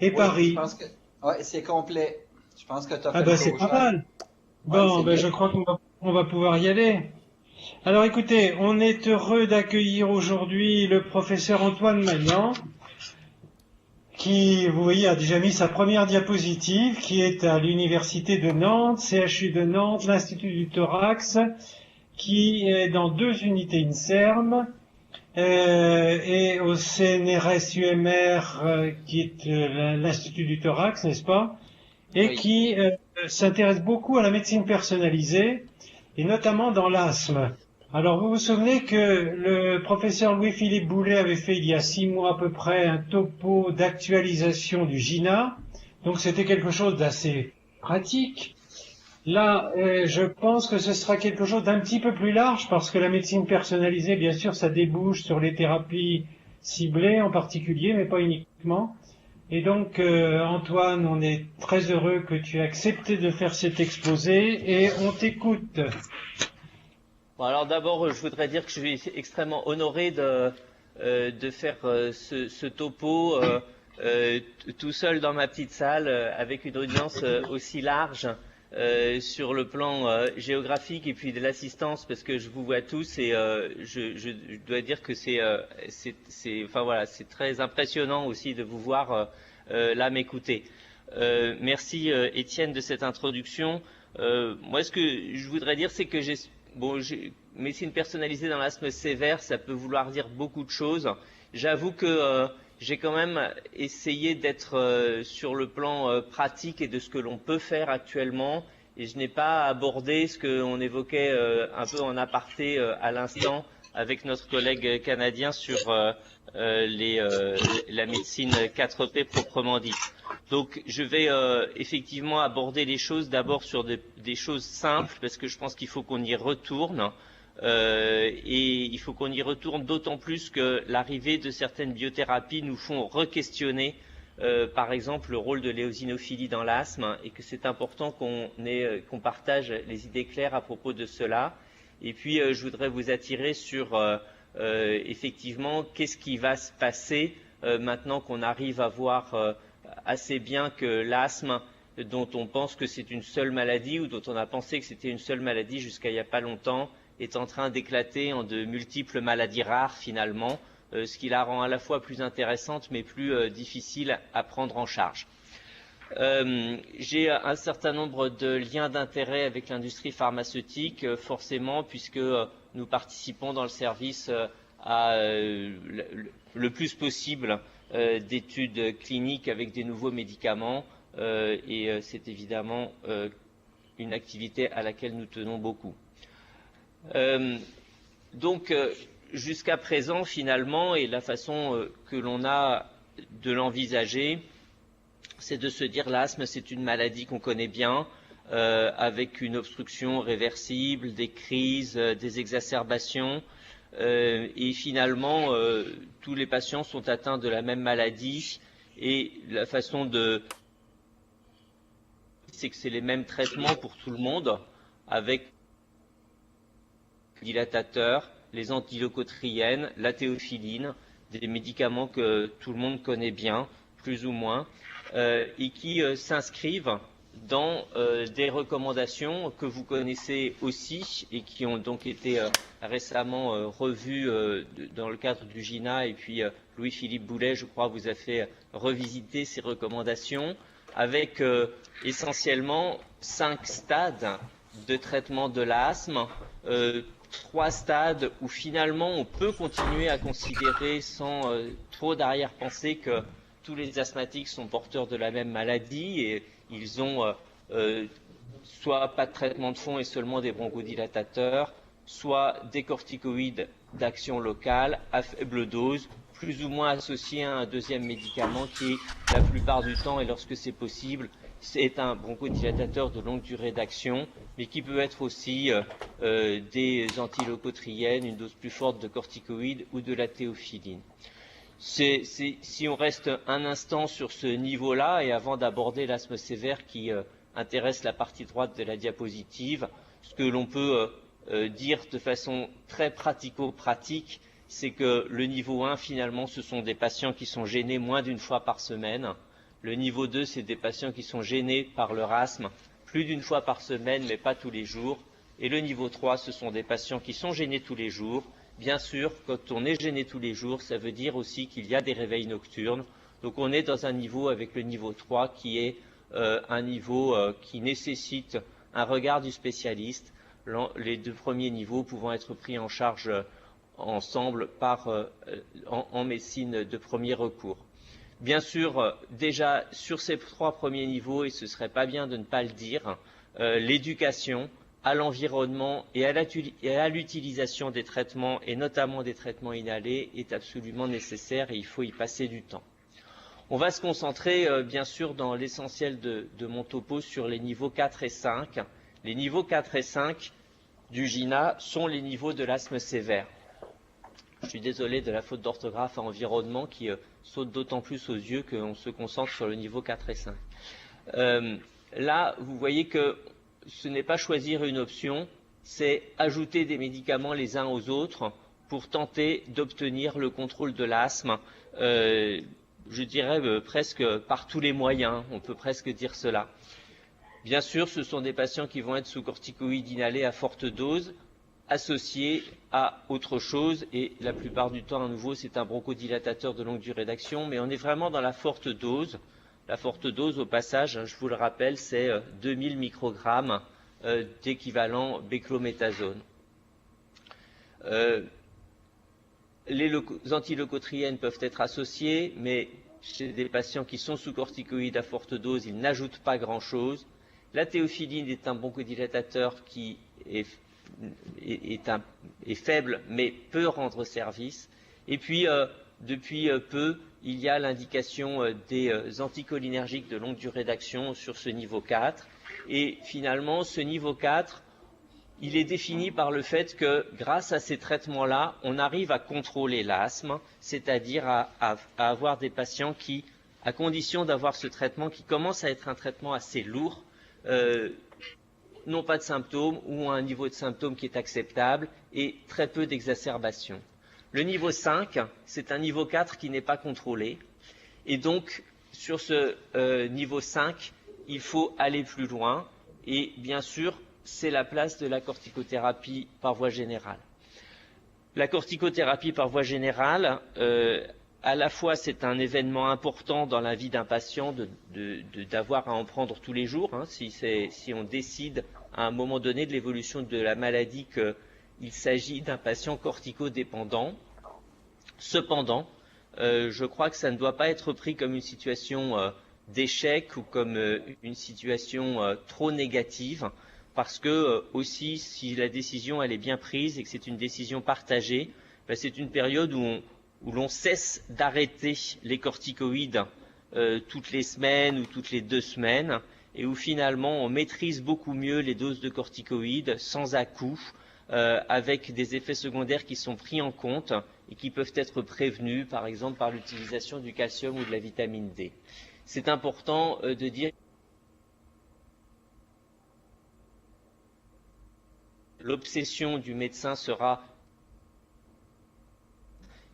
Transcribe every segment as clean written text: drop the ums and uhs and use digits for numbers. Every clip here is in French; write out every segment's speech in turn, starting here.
et Oui, je Paris. pense que ouais, c'est complet. Je pense que tu as Ah fait le ben c'est tour, pas Jean. mal. Oui, Bon, c'est ben bien. je crois on va pouvoir y aller. Alors écoutez, on est heureux d'accueillir aujourd'hui le professeur Antoine Magnan, qui, vous voyez, a déjà mis sa première diapositive, qui est à l'Université de Nantes, CHU de Nantes, l'Institut du Thorax, qui est dans 2 unités INSERM, et au CNRS-UMR, qui est l'Institut du Thorax, n'est-ce pas? Et Oui, qui s'intéresse beaucoup à la médecine personnalisée, et notamment dans l'asthme. Alors vous vous souvenez que le professeur Louis-Philippe Boulet avait fait il y a 6 mois à peu près un topo d'actualisation du GINA, donc c'était quelque chose d'assez pratique. Là, je pense que ce sera quelque chose d'un petit peu plus large parce que la médecine personnalisée, bien sûr, ça débouche sur les thérapies ciblées en particulier, mais pas uniquement. Et donc, Antoine, on est très heureux que tu aies accepté de faire cet exposé et on t'écoute. Bon, alors d'abord, je voudrais dire que je suis extrêmement honoré de faire ce topo tout seul dans ma petite salle avec une audience aussi large sur le plan géographique et puis de l'assistance parce que je vous vois tous et je dois dire que enfin voilà, c'est très impressionnant aussi de vous voir là m'écouter. Merci Étienne de cette introduction. Moi, ce que je voudrais dire, c'est que médecine personnalisée dans l'asthme sévère, ça peut vouloir dire beaucoup de choses. J'avoue que j'ai quand même essayé d'être sur le plan pratique et de ce que l'on peut faire actuellement. Et je n'ai pas abordé ce qu'on évoquait un peu en aparté à l'instant avec notre collègue canadien sur la médecine 4P proprement dite. Donc je vais effectivement aborder les choses d'abord sur des choses simples parce que je pense qu'il faut qu'on y retourne et il faut qu'on y retourne d'autant plus que l'arrivée de certaines biothérapies nous font re-questionner par exemple le rôle de l'éosinophilie dans l'asthme et que c'est important qu'on partage les idées claires à propos de cela. Et puis je voudrais vous attirer sur effectivement qu'est-ce qui va se passer maintenant qu'on arrive à voir assez bien que l'asthme, dont on pense que c'est une seule maladie ou dont on a pensé que c'était une seule maladie jusqu'à il n'y a pas longtemps, est en train d'éclater en de multiples maladies rares finalement, ce qui la rend à la fois plus intéressante mais plus difficile à prendre en charge. J'ai un certain nombre de liens d'intérêt avec l'industrie pharmaceutique, forcément, puisque nous participons dans le service à le plus possible d'études cliniques avec des nouveaux médicaments et c'est évidemment une activité à laquelle nous tenons beaucoup. Donc jusqu'à présent finalement et la façon que l'on a de l'envisager, c'est de se dire l'asthme c'est une maladie qu'on connaît bien avec une obstruction réversible, des crises, des exacerbations. Et finalement, tous les patients sont atteints de la même maladie et la façon c'est que c'est les mêmes traitements pour tout le monde avec les dilatateurs, les antileucotriènes, la théophiline, des médicaments que tout le monde connaît bien, plus ou moins, et qui s'inscrivent dans des recommandations que vous connaissez aussi et qui ont donc été récemment revues dans le cadre du GINA et puis Louis-Philippe Boulet, je crois, vous a fait revisiter ces recommandations avec essentiellement 5 stades de traitement de l'asthme, 3 stades où finalement on peut continuer à considérer sans trop d'arrière-pensée que tous les asthmatiques sont porteurs de la même maladie et ils ont soit pas de traitement de fond et seulement des bronchodilatateurs, soit des corticoïdes d'action locale à faible dose, plus ou moins associés à un deuxième médicament qui, la plupart du temps et lorsque c'est possible, c'est un bronchodilatateur de longue durée d'action, mais qui peut être aussi des antileucotriènes, une dose plus forte de corticoïdes ou de la théophiline. Si on reste un instant sur ce niveau-là, et avant d'aborder l'asthme sévère qui intéresse la partie droite de la diapositive, ce que l'on peut dire de façon très pratico-pratique, c'est que le niveau 1, finalement, ce sont des patients qui sont gênés moins d'une fois par semaine, Le niveau 2, c'est des patients qui sont gênés par leur asthme plus d'une fois par semaine, mais pas tous les jours. Et le niveau 3, ce sont des patients qui sont gênés tous les jours. Bien sûr, quand on est gêné tous les jours, ça veut dire aussi qu'il y a des réveils nocturnes. Donc on est dans un niveau avec le niveau 3 qui est un niveau qui nécessite un regard du spécialiste, les deux premiers niveaux pouvant être pris en charge ensemble en médecine de premier recours. Bien sûr, déjà sur ces 3 premiers niveaux, et ce ne serait pas bien de ne pas le dire, l'éducation à l'environnement et à l'utilisation des traitements, et notamment des traitements inhalés, est absolument nécessaire et il faut y passer du temps. On va se concentrer bien sûr dans l'essentiel de mon topo sur les niveaux 4 et 5. Les niveaux 4 et 5 du GINA sont les niveaux de l'asthme sévère. Je suis désolé de la faute d'orthographe à environnement qui saute d'autant plus aux yeux qu'on se concentre sur le niveau 4 et 5. Là, vous voyez que ce n'est pas choisir une option, c'est ajouter des médicaments les uns aux autres pour tenter d'obtenir le contrôle de l'asthme, je dirais presque par tous les moyens, on peut presque dire cela. Bien sûr, ce sont des patients qui vont être sous corticoïdes inhalés à forte dose, associés à autre chose, et la plupart du temps, à nouveau, c'est un bronchodilatateur de longue durée d'action, mais on est vraiment dans la forte dose. La forte dose, au passage, je vous le rappelle, c'est 2000 microgrammes d'équivalent béclométhasone. Les antileucotriènes peuvent être associés, mais chez des patients qui sont sous corticoïdes à forte dose, ils n'ajoutent pas grand-chose. La théophiline est un bronchodilatateur qui est faible, mais peut rendre service. Et puis, depuis peu, il y a l'indication des anticholinergiques de longue durée d'action sur ce niveau 4. Et finalement, ce niveau 4, il est défini par le fait que, grâce à ces traitements-là, on arrive à contrôler l'asthme, c'est-à-dire à avoir des patients qui, à condition d'avoir ce traitement qui commence à être un traitement assez lourd, n'ont pas de symptômes ou ont un niveau de symptômes qui est acceptable et très peu d'exacerbations. Le niveau 5, c'est un niveau 4 qui n'est pas contrôlé. Et donc, sur ce niveau 5, il faut aller plus loin. Et bien sûr, c'est la place de la corticothérapie par voie générale. La corticothérapie par voie générale, à la fois c'est un événement important dans la vie d'un patient d'avoir à en prendre tous les jours, hein, si on décide à un moment donné de l'évolution de la maladie qu'il s'agit d'un patient corticodépendant. Cependant, je crois que ça ne doit pas être pris comme une situation d'échec ou comme une situation trop négative, parce que aussi, si la décision elle est bien prise et que c'est une décision partagée, ben, c'est une période où l'on cesse d'arrêter les corticoïdes toutes les semaines ou toutes les 2 semaines, et où finalement on maîtrise beaucoup mieux les doses de corticoïdes sans à-coups, avec des effets secondaires qui sont pris en compte et qui peuvent être prévenus, par exemple par l'utilisation du calcium ou de la vitamine D. C'est important de dire que l'obsession du médecin sera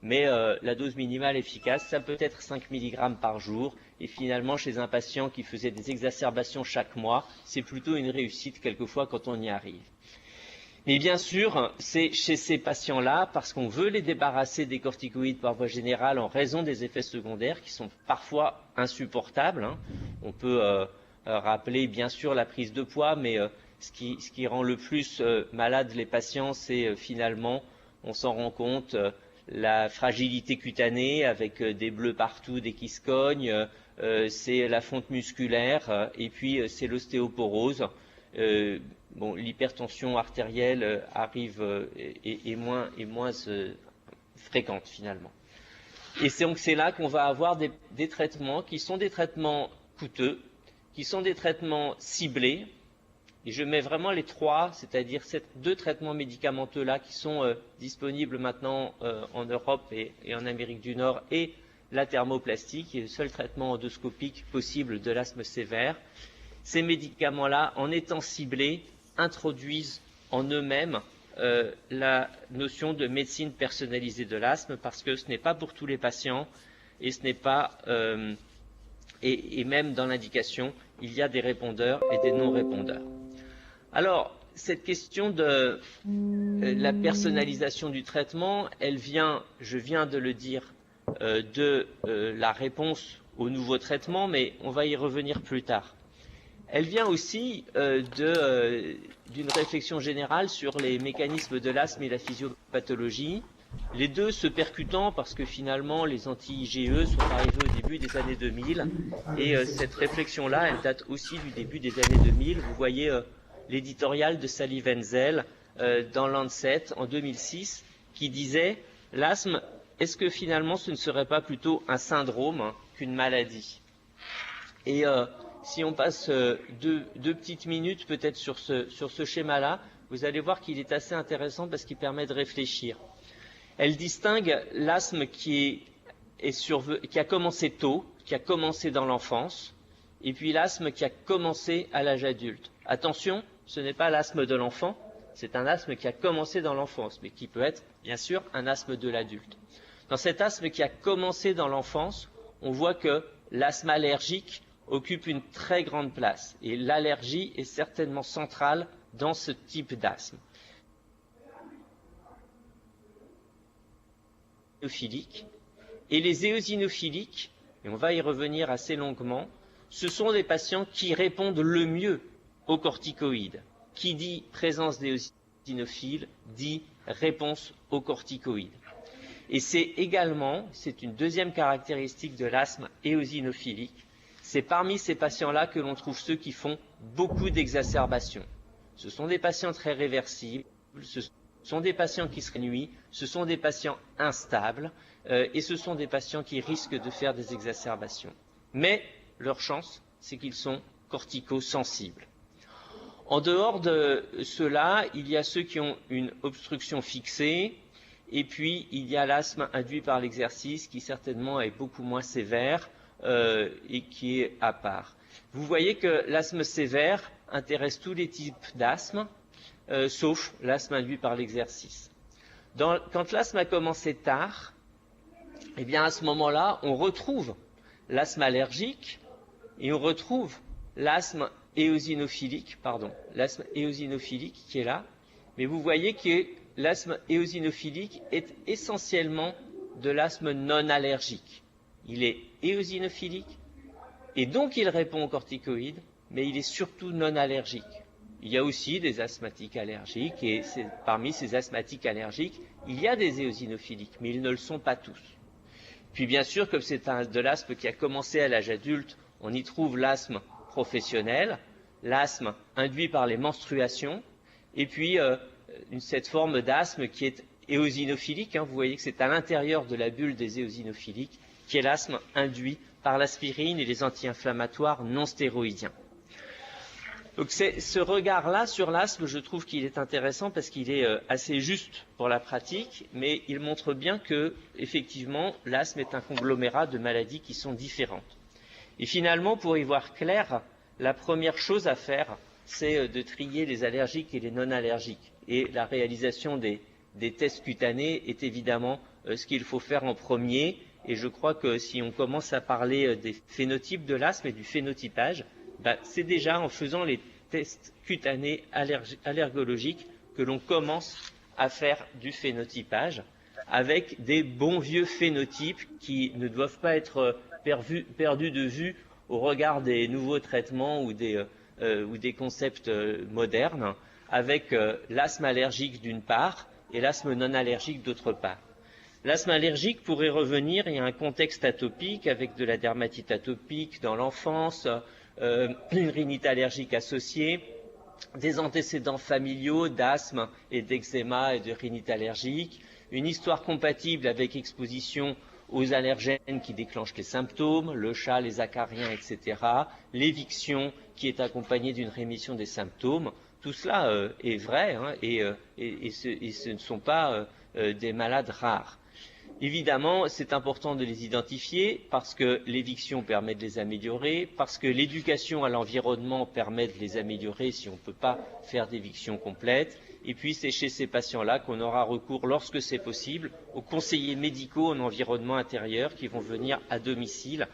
mais la dose minimale efficace, ça peut être 5 mg par jour, et finalement chez un patient qui faisait des exacerbations chaque mois, c'est plutôt une réussite quelquefois quand on y arrive. Mais bien sûr, c'est chez ces patients-là, parce qu'on veut les débarrasser des corticoïdes par voie générale en raison des effets secondaires qui sont parfois insupportables, hein. On peut rappeler bien sûr la prise de poids, mais ce qui rend le plus malade les patients, c'est finalement, on s'en rend compte, la fragilité cutanée avec des bleus partout dès qu'ils se cognent, c'est la fonte musculaire et puis c'est l'ostéoporose. Bon, l'hypertension artérielle arrive et moins fréquente finalement. Et c'est là qu'on va avoir des traitements qui sont des traitements coûteux, qui sont des traitements ciblés. Et je mets vraiment les 3, c'est-à-dire ces 2 traitements médicamenteux-là qui sont disponibles maintenant en Europe et en Amérique du Nord, et la thermoplastie, qui est le seul traitement endoscopique possible de l'asthme sévère. Ces médicaments-là, en étant ciblés, introduisent en eux-mêmes la notion de médecine personnalisée de l'asthme, parce que ce n'est pas pour tous les patients et ce n'est pas et même dans l'indication, il y a des répondeurs et des non-répondeurs. Alors, cette question de la personnalisation du traitement, elle vient, je viens de le dire, de la réponse au nouveau traitement, mais on va y revenir plus tard. Elle vient aussi d'une réflexion générale sur les mécanismes de l'asthme et la physiopathologie, les deux se percutant parce que finalement les anti-IgE sont arrivés au début des années 2000 et cette réflexion-là, elle date aussi du début des années 2000. Vous voyez l'éditorial de Sally Wenzel dans Lancet en 2006 qui disait « L'asthme, est-ce que finalement ce ne serait pas plutôt un syndrome qu'une maladie ?» Et si on passe deux petites minutes peut-être sur ce schéma-là, vous allez voir qu'il est assez intéressant parce qu'il permet de réfléchir. Elle distingue l'asthme qui a commencé tôt, qui a commencé dans l'enfance, et puis l'asthme qui a commencé à l'âge adulte. Attention, ce n'est pas l'asthme de l'enfant, c'est un asthme qui a commencé dans l'enfance, mais qui peut être, bien sûr, un asthme de l'adulte. Dans cet asthme qui a commencé dans l'enfance, on voit que l'asthme allergique occupe une très grande place, et l'allergie est certainement centrale dans ce type d'asthme. Et les éosinophiliques, et on va y revenir assez longuement, ce sont des patients qui répondent le mieux aux corticoïdes. Qui dit présence d'éosinophiles dit réponse aux corticoïdes. Et c'est une deuxième caractéristique de l'asthme éosinophilique, c'est parmi ces patients-là que l'on trouve ceux qui font beaucoup d'exacerbations. Ce sont des patients très réversibles, ce sont des patients qui se rénuient, ce sont des patients instables et ce sont des patients qui risquent de faire des exacerbations. Mais leur chance, c'est qu'ils sont corticosensibles. En dehors de ceux-là, il y a ceux qui ont une obstruction fixée et puis il y a l'asthme induit par l'exercice qui certainement est beaucoup moins sévère et qui est à part. Vous voyez que l'asthme sévère intéresse tous les types d'asthme, sauf l'asthme induit par l'exercice. Quand l'asthme a commencé tard, eh bien à ce moment-là, on retrouve l'asthme allergique et on retrouve l'asthme éosinophilique qui est là. Mais vous voyez que l'asthme éosinophilique est essentiellement de l'asthme non allergique. Il est éosinophilique et donc il répond aux corticoïdes, mais il est surtout non allergique. Il y a aussi des asthmatiques allergiques et parmi ces asthmatiques allergiques, il y a des éosinophiliques, mais ils ne le sont pas tous. Puis bien sûr, comme c'est de l'asthme qui a commencé à l'âge adulte, on y trouve l'asthme professionnel, l'asthme induit par les menstruations, et puis cette forme d'asthme qui est éosinophilique. Vous voyez que c'est à l'intérieur de la bulle des éosinophiliques, qui est l'asthme induit par l'aspirine et les anti-inflammatoires non stéroïdiens. Donc ce regard-là sur l'asthme, je trouve qu'il est intéressant parce qu'il est assez juste pour la pratique, mais il montre bien que, effectivement, l'asthme est un conglomérat de maladies qui sont différentes. Et finalement, pour y voir clair, la première chose à faire, c'est de trier les allergiques et les non-allergiques. Et la réalisation des tests cutanés est évidemment ce qu'il faut faire en premier. Et je crois que si on commence à parler des phénotypes de l'asthme et du phénotypage, c'est déjà en faisant les tests cutanés allergologiques que l'on commence à faire du phénotypage avec des bons vieux phénotypes qui ne doivent pas être perdus de vue au regard des nouveaux traitements ou des concepts modernes, avec l'asthme allergique d'une part et l'asthme non allergique d'autre part. L'asthme allergique pourrait revenir, il y a un contexte atopique avec de la dermatite atopique dans l'enfance, une rhinite allergique associée, des antécédents familiaux d'asthme et d'eczéma et de rhinite allergique, une histoire compatible avec exposition aux allergènes qui déclenchent les symptômes, le chat, les acariens, etc., l'éviction qui est accompagnée d'une rémission des symptômes. Tout cela est vrai et ce ne sont pas des malades rares. Évidemment, c'est important de les identifier parce que l'éviction permet de les améliorer, parce que l'éducation à l'environnement permet de les améliorer si on ne peut pas faire d'éviction complète. Et puis, c'est chez ces patients-là qu'on aura recours, lorsque c'est possible, aux conseillers médicaux en environnement intérieur qui vont venir à domicile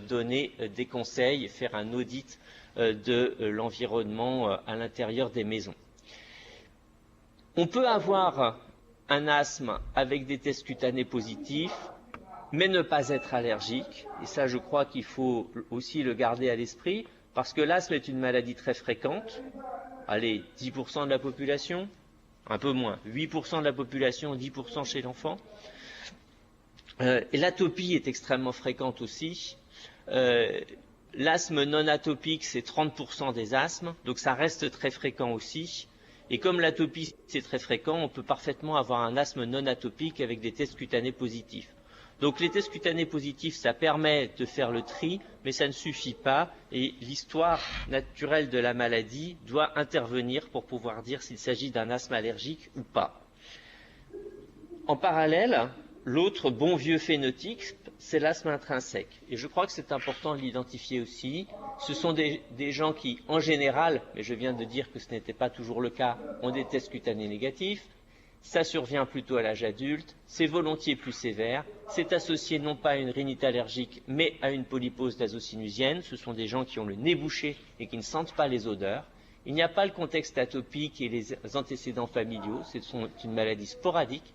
donner des conseils et faire un audit de l'environnement à l'intérieur des maisons. On peut avoir un asthme avec des tests cutanés positifs, mais ne pas être allergique. Et ça, je crois qu'il faut aussi le garder à l'esprit, parce que l'asthme est une maladie très fréquente. Allez, 10% de la population, un peu moins, 8% de la population, 10% chez l'enfant. Et l'atopie est extrêmement fréquente aussi. L'asthme non atopique, c'est 30% des asthmes, donc ça reste très fréquent aussi. Et comme l'atopie, c'est très fréquent, on peut parfaitement avoir un asthme non atopique avec des tests cutanés positifs. Donc les tests cutanés positifs, ça permet de faire le tri, mais ça ne suffit pas. Et l'histoire naturelle de la maladie doit intervenir pour pouvoir dire s'il s'agit d'un asthme allergique ou pas. En parallèle, l'autre bon vieux phénotype, c'est l'asthme intrinsèque. Et je crois que c'est important de l'identifier aussi. Ce sont des gens qui, en général, mais je viens de dire que ce n'était pas toujours le cas, ont des tests cutanés négatifs. Ça survient plutôt à l'âge adulte, c'est volontiers plus sévère, c'est associé non pas à une rhinite allergique, mais à une polypose nasosinusienne. Ce sont des gens qui ont le nez bouché et qui ne sentent pas les odeurs. Il n'y a pas le contexte atopique et les antécédents familiaux, c'est une maladie sporadique.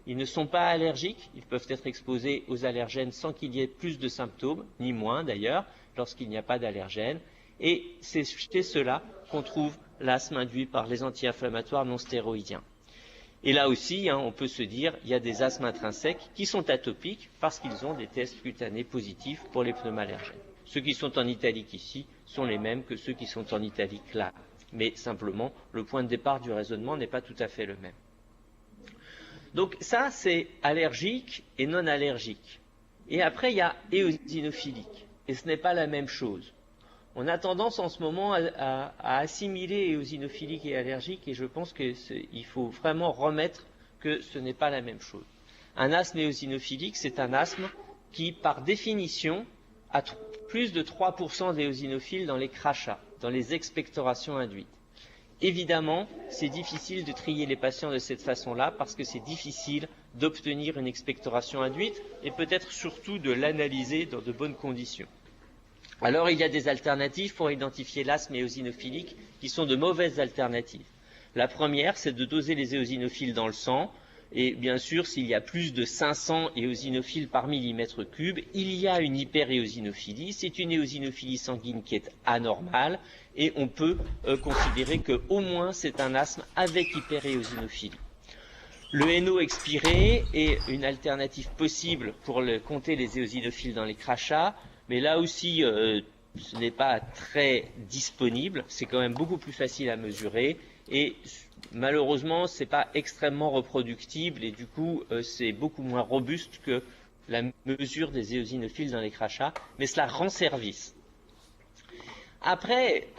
Ils ne sont pas allergiques, ils peuvent être exposés aux allergènes sans qu'il y ait plus de symptômes, ni moins d'ailleurs, lorsqu'il n'y a pas d'allergènes. Et c'est chez cela qu'on trouve l'asthme induit par les anti-inflammatoires non stéroïdiens. Et là aussi, on peut se dire, il y a des asthmes intrinsèques qui sont atopiques parce qu'ils ont des tests cutanés positifs pour les pneumallergènes. Ceux qui sont en italique ici sont les mêmes que ceux qui sont en italique là. Mais simplement, le point de départ du raisonnement n'est pas tout à fait le même. Donc ça, c'est allergique et non allergique. Et après, il y a éosinophilique. Et ce n'est pas la même chose. On a tendance en ce moment à assimiler éosinophilique et allergique, et je pense qu'il faut vraiment remettre que ce n'est pas la même chose. Un asthme éosinophilique, c'est un asthme qui, par définition, a plus de 3% d'éosinophiles dans les crachats, dans les expectorations induites. Évidemment, c'est difficile de trier les patients de cette façon-là parce que c'est difficile d'obtenir une expectoration induite et peut-être surtout de l'analyser dans de bonnes conditions. Alors, il y a des alternatives pour identifier l'asthme éosinophilique qui sont de mauvaises alternatives. La première, c'est de doser les éosinophiles dans le sang. Et bien sûr, s'il y a plus de 500 éosinophiles par millimètre cube, il y a une hyperéosinophilie. C'est une éosinophilie sanguine qui est anormale et on peut considérer qu'au moins c'est un asthme avec hyperéosinophilie. Le NO expiré est une alternative possible pour compter les éosinophiles dans les crachats. Mais là aussi, ce n'est pas très disponible, c'est quand même beaucoup plus facile à mesurer et malheureusement, ce n'est pas extrêmement reproductible et du coup, c'est beaucoup moins robuste que la mesure des éosinophiles dans les crachats, mais cela rend service. Après,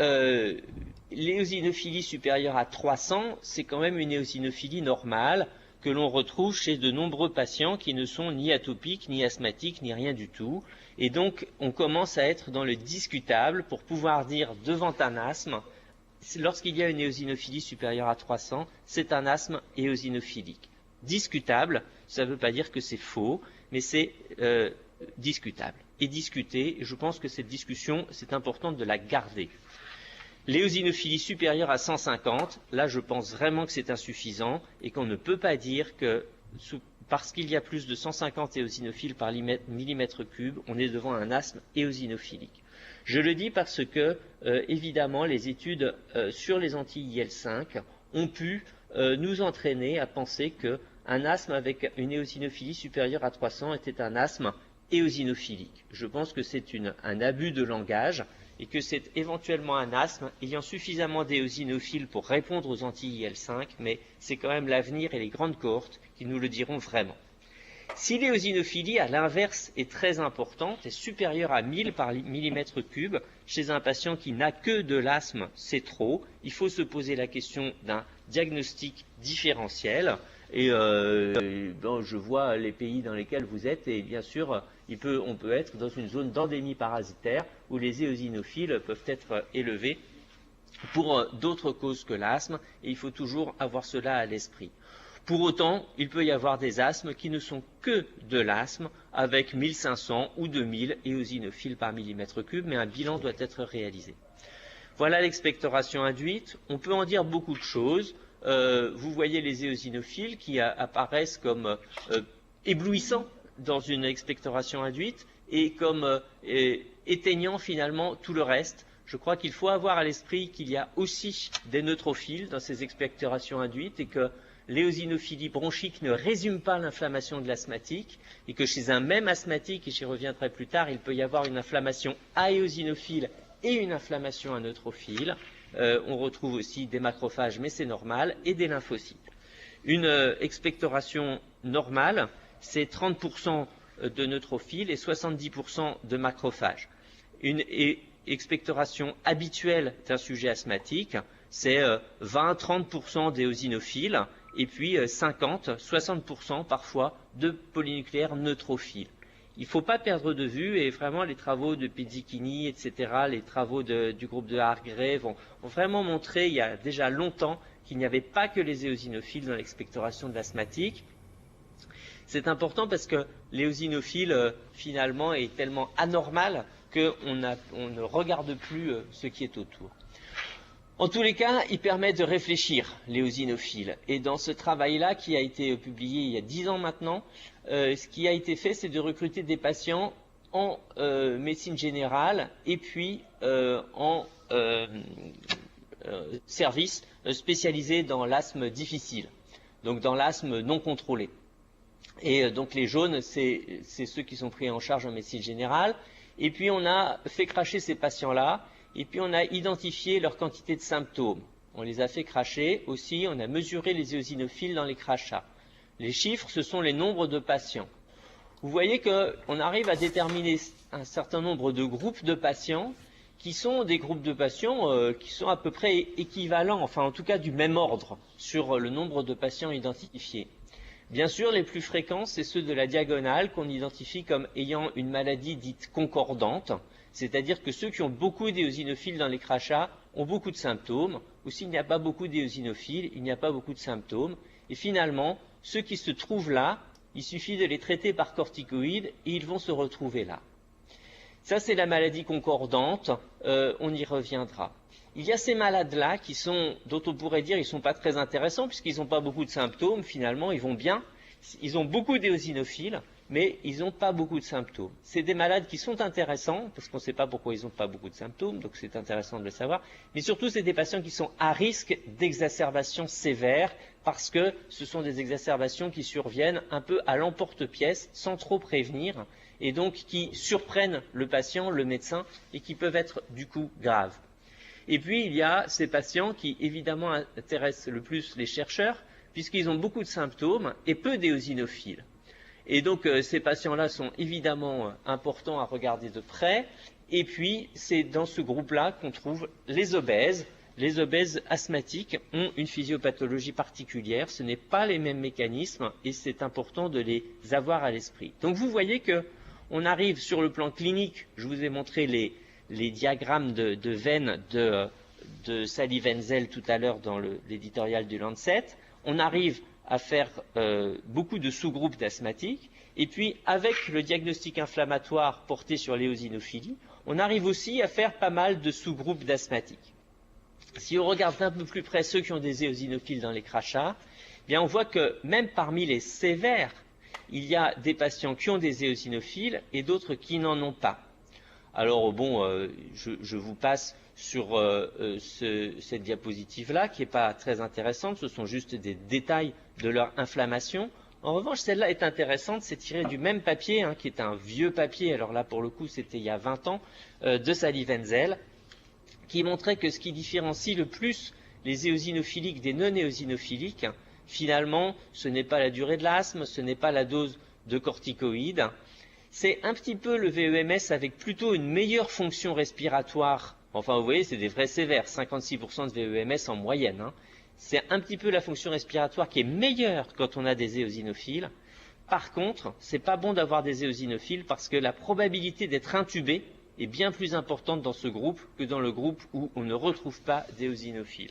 l'éosinophilie supérieure à 300, c'est quand même une éosinophilie normale que l'on retrouve chez de nombreux patients qui ne sont ni atopiques, ni asthmatiques, ni rien du tout. Et donc, on commence à être dans le discutable pour pouvoir dire devant un asthme, lorsqu'il y a une éosinophilie supérieure à 300, c'est un asthme éosinophilique. Discutable, ça ne veut pas dire que c'est faux, mais c'est discutable. Et discuter, et je pense que cette discussion, c'est important de la garder. L'éosinophilie supérieure à 150, là je pense vraiment que c'est insuffisant et qu'on ne peut pas dire que parce qu'il y a plus de 150 éosinophiles par millimètre cube, on est devant un asthme éosinophilique. Je le dis parce que, évidemment, les études sur les anti-IL5 ont pu nous entraîner à penser qu'un asthme avec une éosinophilie supérieure à 300 était un asthme éosinophilique. Je pense que c'est un abus de langage et que c'est éventuellement un asthme ayant suffisamment d'éosinophiles pour répondre aux anti-IL5, mais c'est quand même l'avenir et les grandes cohortes qui nous le diront vraiment. Si l'éosinophilie, à l'inverse, est très importante, est supérieure à 1000 par millimètre cube, chez un patient qui n'a que de l'asthme, c'est trop. Il faut se poser la question d'un diagnostic différentiel. Et je vois les pays dans lesquels vous êtes, et bien sûr, on peut être dans une zone d'endémie parasitaire où les éosinophiles peuvent être élevés pour d'autres causes que l'asthme, et il faut toujours avoir cela à l'esprit. Pour autant, il peut y avoir des asthmes qui ne sont que de l'asthme avec 1500 ou 2000 éosinophiles par millimètre cube, mais un bilan doit être réalisé. Voilà l'expectoration induite. On peut en dire beaucoup de choses. Vous voyez les éosinophiles qui apparaissent comme éblouissants dans une expectoration induite et comme éteignant finalement tout le reste. Je crois qu'il faut avoir à l'esprit qu'il y a aussi des neutrophiles dans ces expectorations induites et que l'éosinophilie bronchique ne résume pas l'inflammation de l'asthmatique et que chez un même asthmatique, et j'y reviendrai plus tard, il peut y avoir une inflammation aéosinophile et une inflammation à neutrophile. On retrouve aussi des macrophages, mais c'est normal, et des lymphocytes. Une expectoration normale, c'est 30% de neutrophiles et 70% de macrophages. Une expectoration habituelle d'un sujet asthmatique, c'est 20-30% d'éosinophiles et puis 50-60% parfois de polynucléaires neutrophiles. Il ne faut pas perdre de vue, et vraiment les travaux de Pizzichini, etc., les travaux du groupe de Hargrave ont vraiment montré il y a déjà longtemps qu'il n'y avait pas que les éosinophiles dans l'expectoration de l'asthmatique. C'est important parce que l'éosinophile, finalement, est tellement anormal qu'on ne regarde plus ce qui est autour. En tous les cas, il permet de réfléchir, l'éosinophile. Et dans ce travail-là, qui a été publié il y a 10 ans maintenant, ce qui a été fait, c'est de recruter des patients en médecine générale et puis en service spécialisé dans l'asthme difficile, donc dans l'asthme non contrôlé. Et donc les jaunes, c'est ceux qui sont pris en charge en médecine générale. Et puis on a fait cracher ces patients-là, et puis on a identifié leur quantité de symptômes. On les a fait cracher aussi, on a mesuré les éosinophiles dans les crachats. Les chiffres, ce sont les nombres de patients. Vous voyez qu'on arrive à déterminer un certain nombre de groupes de patients qui sont des groupes de patients qui sont à peu près équivalents, enfin en tout cas du même ordre, sur le nombre de patients identifiés. Bien sûr, les plus fréquents, c'est ceux de la diagonale qu'on identifie comme ayant une maladie dite concordante, c'est-à-dire que ceux qui ont beaucoup d'éosinophiles dans les crachats ont beaucoup de symptômes, ou s'il n'y a pas beaucoup d'éosinophiles, il n'y a pas beaucoup de symptômes. Et finalement, ceux qui se trouvent là, il suffit de les traiter par corticoïdes et ils vont se retrouver là. Ça, c'est la maladie concordante, on y reviendra. Il y a ces malades-là dont on pourrait dire qu'ils ne sont pas très intéressants puisqu'ils n'ont pas beaucoup de symptômes, finalement, ils vont bien. Ils ont beaucoup d'éosinophiles, mais ils n'ont pas beaucoup de symptômes. C'est des malades qui sont intéressants, parce qu'on ne sait pas pourquoi ils n'ont pas beaucoup de symptômes, donc c'est intéressant de le savoir. Mais surtout, c'est des patients qui sont à risque d'exacerbation sévère, parce que ce sont des exacerbations qui surviennent un peu à l'emporte-pièce, sans trop prévenir, et donc qui surprennent le patient, le médecin, et qui peuvent être du coup graves. Et puis, il y a ces patients qui, évidemment, intéressent le plus les chercheurs, puisqu'ils ont beaucoup de symptômes et peu d'éosinophiles. Et donc, ces patients-là sont évidemment importants à regarder de près. Et puis, c'est dans ce groupe-là qu'on trouve les obèses. Les obèses asthmatiques ont une physiopathologie particulière. Ce n'est pas les mêmes mécanismes et c'est important de les avoir à l'esprit. Donc, vous voyez qu'on arrive sur le plan clinique. Je vous ai montré les diagrammes de veines de Sally Wenzel tout à l'heure dans l'éditorial du Lancet. On arrive à faire beaucoup de sous-groupes d'asthmatiques, et puis avec le diagnostic inflammatoire porté sur l'éosinophilie, on arrive aussi à faire pas mal de sous-groupes d'asthmatiques. Si on regarde d'un peu plus près ceux qui ont des éosinophiles dans les crachats, eh bien on voit que même parmi les sévères, il y a des patients qui ont des éosinophiles et d'autres qui n'en ont pas. Alors bon, je vous passe sur cette diapositive-là, qui n'est pas très intéressante, ce sont juste des détails de leur inflammation. En revanche, celle-là est intéressante, c'est tiré du même papier, qui est un vieux papier, alors là pour le coup c'était il y a 20 ans, de Sally Wenzel, qui montrait que ce qui différencie le plus les éosinophiliques des non-éosinophiliques, finalement, ce n'est pas la durée de l'asthme, ce n'est pas la dose de corticoïdes, c'est un petit peu le VEMS avec plutôt une meilleure fonction respiratoire. Enfin, vous voyez, c'est des vrais sévères, 56% de VEMS en moyenne. C'est un petit peu la fonction respiratoire qui est meilleure quand on a des éosinophiles. Par contre, c'est pas bon d'avoir des éosinophiles parce que la probabilité d'être intubé est bien plus importante dans ce groupe que dans le groupe où on ne retrouve pas d'éosinophiles.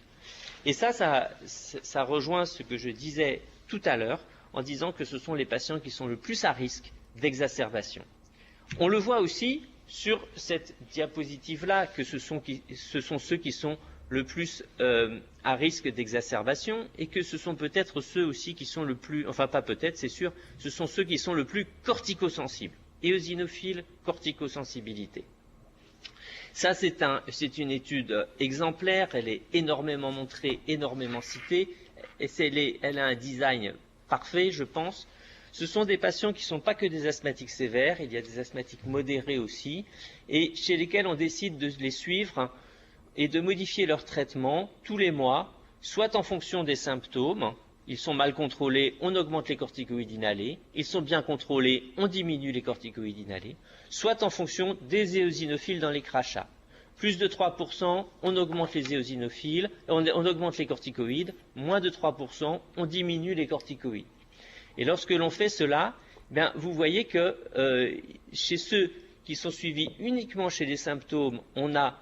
Et ça rejoint ce que je disais tout à l'heure en disant que ce sont les patients qui sont le plus à risque d'exacerbation. On le voit aussi sur cette diapositive-là que ce sont ceux qui sont le plus à risque d'exacerbation et que ce sont peut-être ceux aussi qui sont le plus, enfin pas peut-être, c'est sûr, ce sont ceux qui sont le plus corticosensibles. Éosinophile, corticosensibilité. Ça, c'est une étude exemplaire, elle est énormément montrée, énormément citée, et elle a un design parfait, je pense. Ce sont des patients qui ne sont pas que des asthmatiques sévères, il y a des asthmatiques modérés aussi, et chez lesquels on décide de les suivre et de modifier leur traitement tous les mois, soit en fonction des symptômes. Ils sont mal contrôlés, on augmente les corticoïdes inhalés. Ils sont bien contrôlés, on diminue les corticoïdes inhalés. Soit en fonction des éosinophiles dans les crachats. Plus de 3%, on augmente les éosinophiles, on augmente les corticoïdes. Moins de 3%, on diminue les corticoïdes. Et lorsque l'on fait cela, bien, vous voyez que chez ceux qui sont suivis uniquement chez les symptômes, on a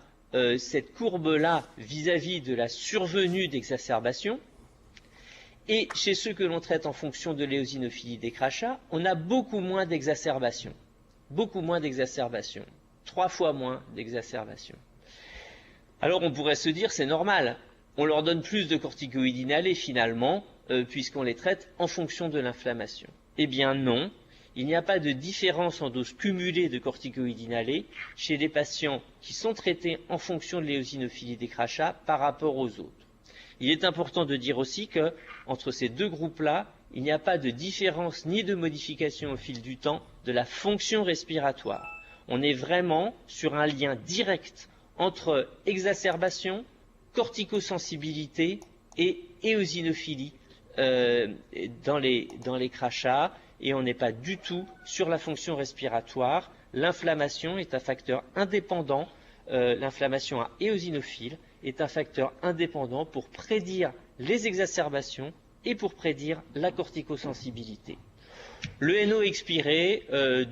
cette courbe-là vis-à-vis de la survenue d'exacerbation. Et chez ceux que l'on traite en fonction de l'éosinophilie des crachats, on a beaucoup moins d'exacerbation. Beaucoup moins d'exacerbation. 3 fois moins d'exacerbation. Alors on pourrait se dire, c'est normal. On leur donne plus de corticoïdes inhalés finalement, puisqu'on les traite en fonction de l'inflammation. Eh bien non, il n'y a pas de différence en dose cumulée de corticoïdes inhalés chez les patients qui sont traités en fonction de l'éosinophilie des crachats par rapport aux autres. Il est important de dire aussi que, entre ces deux groupes-là, il n'y a pas de différence ni de modification au fil du temps de la fonction respiratoire. On est vraiment sur un lien direct entre exacerbation, corticosensibilité et éosinophilie dans les crachats, et on n'est pas du tout sur la fonction respiratoire. L'inflammation est un facteur indépendant, l'inflammation à éosinophile est un facteur indépendant pour prédire les exacerbations et pour prédire la corticosensibilité. Le NO expiré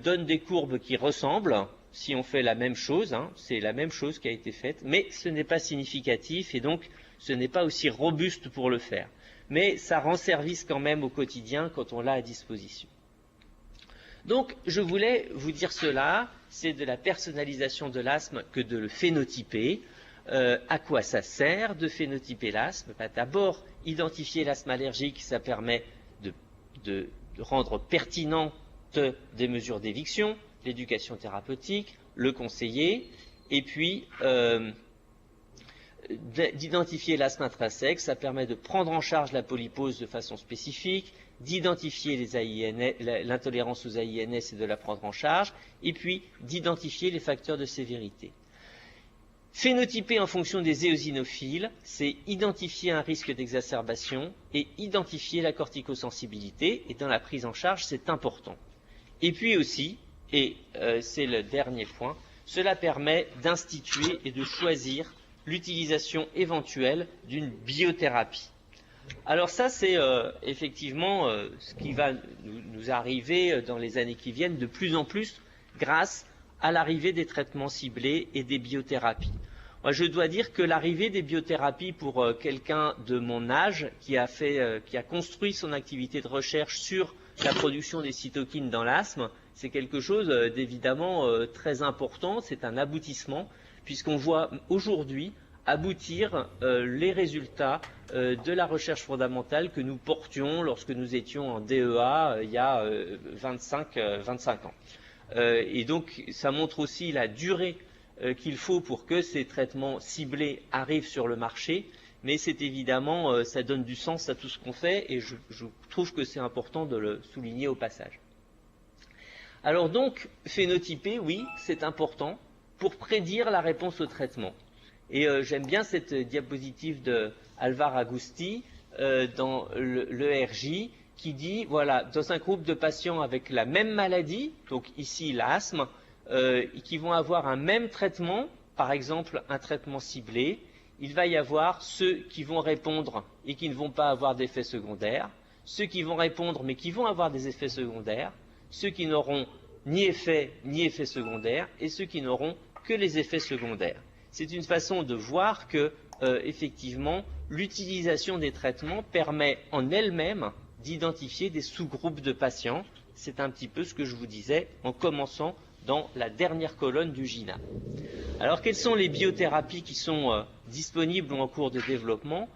donne des courbes qui ressemblent, si on fait la même chose, hein, c'est la même chose qui a été faite, mais ce n'est pas significatif et donc ce n'est pas aussi robuste pour le faire. Mais ça rend service quand même au quotidien quand on l'a à disposition. Donc je voulais vous dire cela, c'est de la personnalisation de l'asthme que de le phénotyper. À quoi ça sert de phénotyper l'asthme? D'abord, identifier l'asthme allergique, ça permet de rendre pertinentes des mesures d'éviction, l'éducation thérapeutique, le conseiller, et puis d'identifier l'asthme intrinsèque, ça permet de prendre en charge la polypose de façon spécifique, d'identifier l'intolérance aux AINS et de la prendre en charge, et puis d'identifier les facteurs de sévérité. Phénotyper en fonction des éosinophiles, c'est identifier un risque d'exacerbation et identifier la corticosensibilité, et dans la prise en charge, c'est important. Et puis aussi, et c'est le dernier point, cela permet d'instituer et de choisir l'utilisation éventuelle d'une biothérapie. Alors ça, c'est effectivement ce qui va nous arriver dans les années qui viennent de plus en plus grâce à l'arrivée des traitements ciblés et des biothérapies. Moi, je dois dire que l'arrivée des biothérapies pour quelqu'un de mon âge qui a construit son activité de recherche sur la production des cytokines dans l'asthme, c'est quelque chose d'évidemment très important, c'est un aboutissement, puisqu'on voit aujourd'hui aboutir les résultats de la recherche fondamentale que nous portions lorsque nous étions en DEA il y a 25 ans. Et donc, ça montre aussi la durée qu'il faut pour que ces traitements ciblés arrivent sur le marché, mais c'est évidemment, ça donne du sens à tout ce qu'on fait, et je trouve que c'est important de le souligner au passage. Alors donc, phénotyper, oui, c'est important pour prédire la réponse au traitement. Et j'aime bien cette diapositive de Alvar Agusti dans l'ERJ qui dit, voilà, dans un groupe de patients avec la même maladie, donc ici l'asthme, qui vont avoir un même traitement, par exemple un traitement ciblé, il va y avoir ceux qui vont répondre et qui ne vont pas avoir d'effets secondaires, ceux qui vont répondre mais qui vont avoir des effets secondaires, ceux qui n'auront ni effet secondaires et ceux qui n'auront que les effets secondaires. C'est une façon de voir que, effectivement, l'utilisation des traitements permet en elle-même d'identifier des sous-groupes de patients. C'est un petit peu ce que je vous disais en commençant dans la dernière colonne du GINA. Alors, quelles sont les biothérapies qui sont disponibles ou en cours de développement?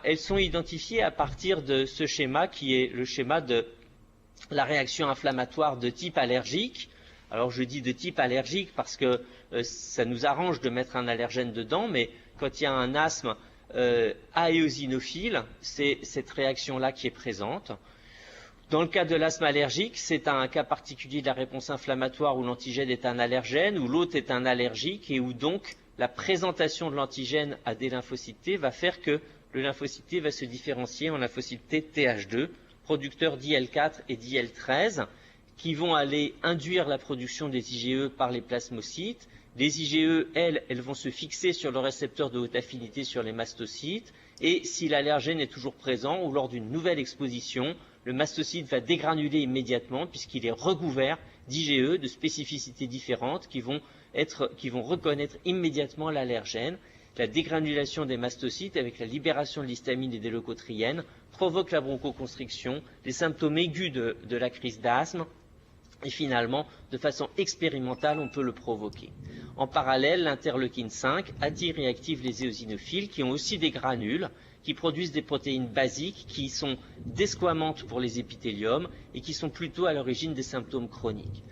Elles sont identifiées à partir de ce schéma qui est le schéma de la réaction inflammatoire de type allergique. Alors, je dis de type allergique parce que ça nous arrange de mettre un allergène dedans, mais quand il y a un asthme aéosinophile, c'est cette réaction-là qui est présente. Dans le cas de l'asthme allergique, c'est un cas particulier de la réponse inflammatoire où l'antigène est un allergène, où l'autre est un allergique et où donc la présentation de l'antigène à des lymphocytes T va faire que le lymphocyte T va se différencier en lymphocyte T Th2, producteur d'IL4 et d'IL13, qui vont aller induire la production des IgE par les plasmocytes. Les IgE, elles vont se fixer sur le récepteur de haute affinité sur les mastocytes, et si l'allergène est toujours présent ou lors d'une nouvelle exposition, le mastocyte va dégranuler immédiatement puisqu'il est recouvert d'IgE de spécificités différentes qui vont reconnaître immédiatement l'allergène. La dégranulation des mastocytes avec la libération de l'histamine et des leucotriènes provoque la bronchoconstriction, les symptômes aigus de la crise d'asthme, et finalement, de façon expérimentale, on peut le provoquer. En parallèle, l'interleukine 5 attire et active les éosinophiles qui ont aussi des granules, qui produisent des protéines basiques qui sont desquamantes pour les épithéliums et qui sont plutôt à l'origine des symptômes chroniques.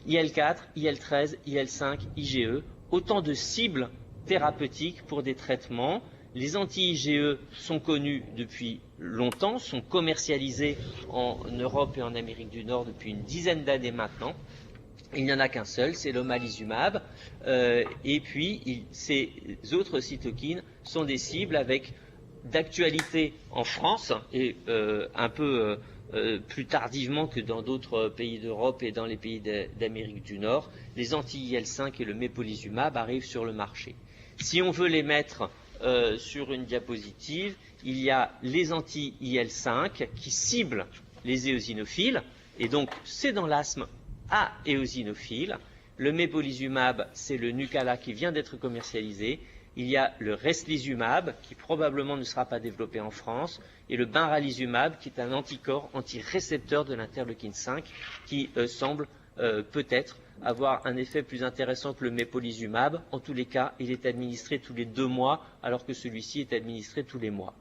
IL4, IL13, IL5, IgE, autant de cibles thérapeutiques pour des traitements. Les anti-IgE sont connus depuis longtemps, sont commercialisés en Europe et en Amérique du Nord depuis une dizaine d'années maintenant. Il n'y en a qu'un seul, c'est l'omalizumab. Et puis, ces autres cytokines sont des cibles avec d'actualité en France et un peu plus tardivement que dans d'autres pays d'Europe et dans les pays d'Amérique du Nord. Les anti-IL5 et le mépolizumab arrivent sur le marché. Si on veut les mettre sur une diapositive, il y a les anti-IL5 qui ciblent les éosinophiles, et donc c'est dans l'asthme aéosinophile. Le mépolizumab, c'est le Nucala qui vient d'être commercialisé. Il y a le reslizumab, qui probablement ne sera pas développé en France, et le benralizumab, qui est un anticorps anti-récepteur de l'interleukine 5, qui semble peut-être avoir un effet plus intéressant que le mépolizumab. En tous les cas, il est administré tous les 2 mois, alors que celui-ci est administré tous les mois.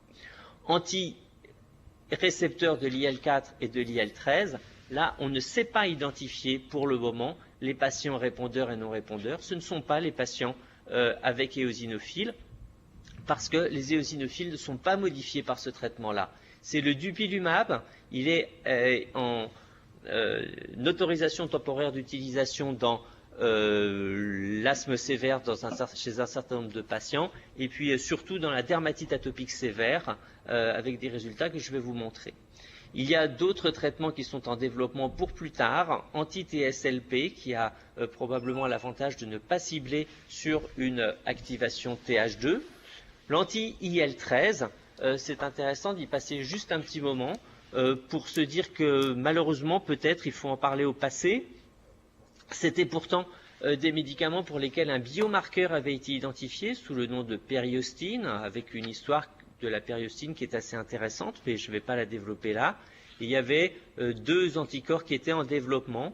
Anti-récepteur de l'IL4 et de l'IL13, là, on ne sait pas identifier pour le moment les patients répondeurs et non répondeurs. Ce ne sont pas les patients avec éosinophiles, parce que les éosinophiles ne sont pas modifiés par ce traitement-là. C'est le dupilumab, il est en autorisation temporaire d'utilisation dans l'asthme sévère chez un certain nombre de patients, et puis surtout dans la dermatite atopique sévère, avec des résultats que je vais vous montrer. Il y a d'autres traitements qui sont en développement pour plus tard, anti-TSLP, qui a probablement l'avantage de ne pas cibler sur une activation Th2. L'anti-IL13, c'est intéressant d'y passer juste un petit moment pour se dire que malheureusement, peut-être, il faut en parler au passé. C'était pourtant des médicaments pour lesquels un biomarqueur avait été identifié sous le nom de périostine, avec une histoire de la périostine qui est assez intéressante, mais je ne vais pas la développer là. Et il y avait 2 anticorps qui étaient en développement.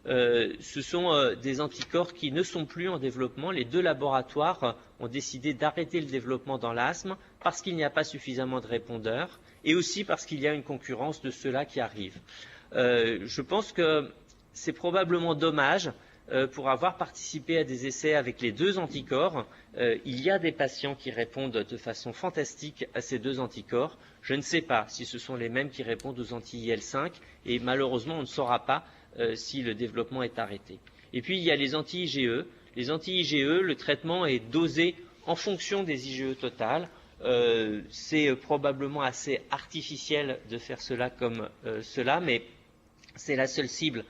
Ce sont des anticorps qui ne sont plus en développement. Les 2 laboratoires ont décidé d'arrêter le développement dans l'asthme parce qu'il n'y a pas suffisamment de répondeurs et aussi parce qu'il y a une concurrence de ceux-là qui arrivent. Je pense que c'est probablement dommage pour avoir participé à des essais avec les 2 anticorps. Il y a des patients qui répondent de façon fantastique à ces 2 anticorps. Je ne sais pas si ce sont les mêmes qui répondent aux anti-IL5 et malheureusement on ne saura pas si le développement est arrêté. Et puis il y a les anti-IgE. Les anti-IgE, le traitement est dosé en fonction des IgE totales. C'est probablement assez artificiel de faire cela comme cela, mais c'est la seule cible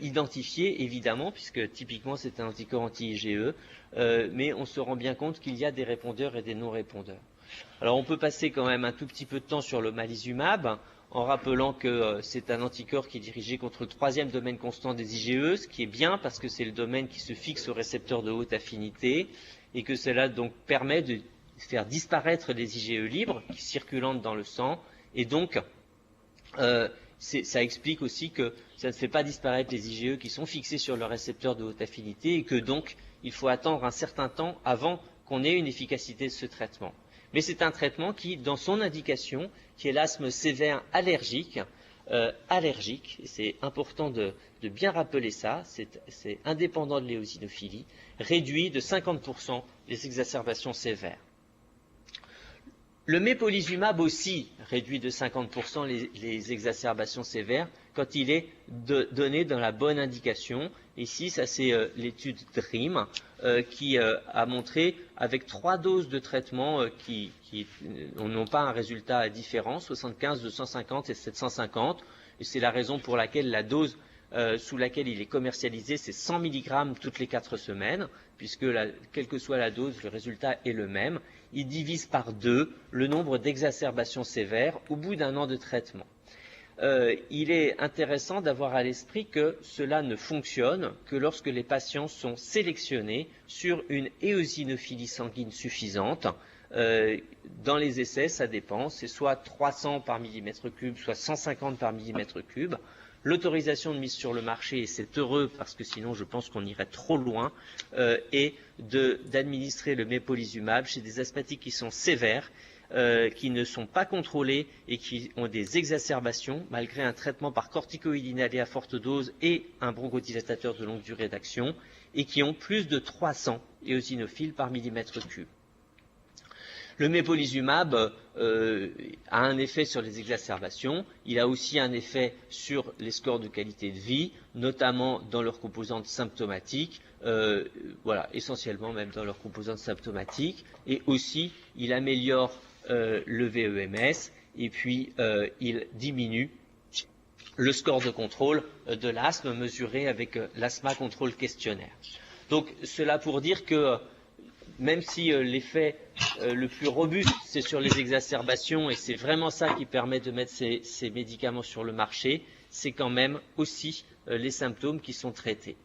identifiée, évidemment, puisque typiquement c'est un anticorps anti-IgE, mais on se rend bien compte qu'il y a des répondeurs et des non-répondeurs. Alors on peut passer quand même un tout petit peu de temps sur l'omalizumab, en rappelant que c'est un anticorps qui est dirigé contre le 3e domaine constant des IgE, ce qui est bien parce que c'est le domaine qui se fixe au récepteur de haute affinité, et que cela donc permet de faire disparaître les IgE libres qui circulent dans le sang, et donc Ça explique aussi que ça ne fait pas disparaître les IgE qui sont fixés sur le récepteur de haute affinité et que donc il faut attendre un certain temps avant qu'on ait une efficacité de ce traitement. Mais c'est un traitement qui, dans son indication, qui est l'asthme sévère allergique, et c'est important de bien rappeler ça, c'est indépendant de l'éosinophilie, réduit de 50% les exacerbations sévères. Le mépolizumab aussi réduit de 50% les exacerbations sévères quand il est donné dans la bonne indication. Ici, ça c'est l'étude DREAM qui a montré avec 3 doses de traitement qui n'ont pas un résultat différent, 75, 250 et 750. Et c'est la raison pour laquelle la dose sous laquelle il est commercialisé, c'est 100 mg toutes les 4 semaines, puisque quelle que soit la dose, le résultat est le même. Il divise par 2 le nombre d'exacerbations sévères au bout d'un an de traitement. Il est intéressant d'avoir à l'esprit que cela ne fonctionne que lorsque les patients sont sélectionnés sur une éosinophilie sanguine suffisante. Dans les essais, ça dépend, c'est soit 300 par millimètre cube, soit 150 par millimètre cube. L'autorisation de mise sur le marché, et c'est heureux parce que sinon je pense qu'on irait trop loin, est d'administrer le mépolizumab chez des asthmatiques qui sont sévères, qui ne sont pas contrôlés et qui ont des exacerbations malgré un traitement par corticoïde inhalé à forte dose et un bronchodilatateur de longue durée d'action et qui ont plus de 300 éosinophiles par millimètre cube. Le mépolizumab a un effet sur les exacerbations, il a aussi un effet sur les scores de qualité de vie, notamment dans leurs composantes symptomatiques, voilà, essentiellement même dans leurs composantes symptomatiques, et aussi il améliore le VEMS, et puis il diminue le score de contrôle de l'asthme mesuré avec l'Asthma Control Questionnaire. Donc cela pour dire que même si l'effet le plus robuste, c'est sur les exacerbations, et c'est vraiment ça qui permet de mettre ces médicaments sur le marché, c'est quand même aussi les symptômes qui sont traités.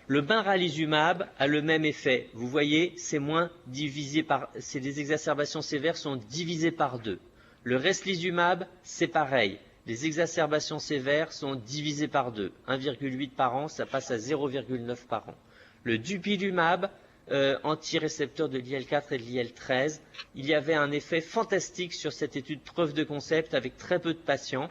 Le benralizumab a le même effet. Vous voyez, c'est les exacerbations sévères sont divisées par 2. Le reslizumab, c'est pareil. Les exacerbations sévères sont divisées par 2. 1,8 par an, ça passe à 0,9 par an. Le dupilumab, antirécepteur de l'IL-4 et de l'IL-13, il y avait un effet fantastique sur cette étude preuve de concept avec très peu de patients.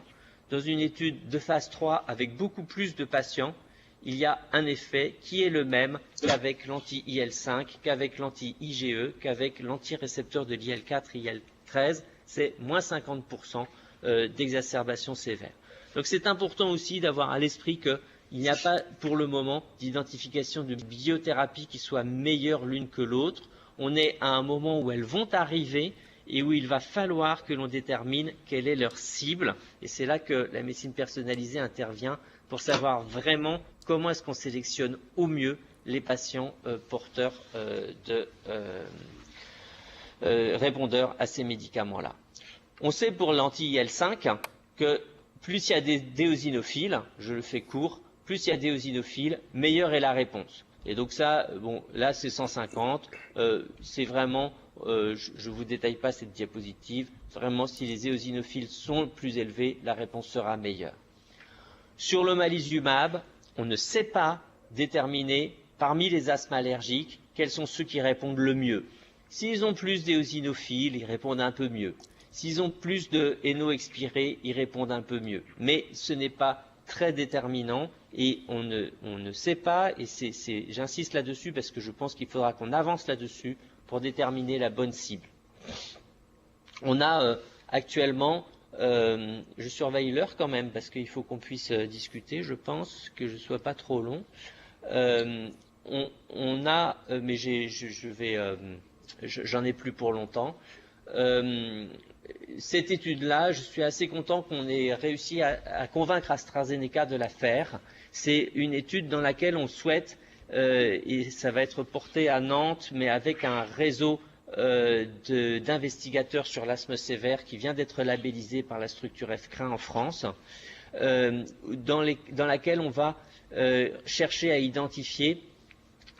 Dans une étude de phase 3 avec beaucoup plus de patients, il y a un effet qui est le même qu'avec l'anti-IL-5, qu'avec l'anti-IgE, qu'avec l'antirécepteur de l'IL-4 et l'IL-13, c'est moins 50% d'exacerbation sévère. Donc c'est important aussi d'avoir à l'esprit que il n'y a pas pour le moment d'identification de biothérapie qui soit meilleure l'une que l'autre. On est à un moment où elles vont arriver et où il va falloir que l'on détermine quelle est leur cible. Et c'est là que la médecine personnalisée intervient pour savoir vraiment comment est-ce qu'on sélectionne au mieux les patients porteurs répondeurs à ces médicaments-là. On sait pour l'anti-IL-5 que plus il y a des déosinophiles, je le fais court, plus il y a d'éosinophiles, meilleure est la réponse. Et donc ça, bon, là c'est 150, c'est vraiment, je ne vous détaille pas cette diapositive, vraiment si les éosinophiles sont plus élevés, la réponse sera meilleure. Sur le malizumab, on ne sait pas déterminer parmi les asthmes allergiques quels sont ceux qui répondent le mieux. S'ils ont plus d'éosinophiles, ils répondent un peu mieux. S'ils ont plus de héno expirés, ils répondent un peu mieux. Mais ce n'est pas très déterminant et on ne sait pas, et j'insiste là-dessus parce que je pense qu'il faudra qu'on avance là-dessus pour déterminer la bonne cible. On a actuellement, je surveille l'heure quand même parce qu'il faut qu'on puisse discuter, je pense que je ne sois pas trop long. On a, mais j'en ai plus pour longtemps. Cette étude-là, je suis assez content qu'on ait réussi à convaincre AstraZeneca de la faire. C'est une étude dans laquelle on souhaite, et ça va être porté à Nantes, mais avec un réseau d'investigateurs sur l'asthme sévère qui vient d'être labellisé par la structure FCRIN en France, dans laquelle on va chercher à identifier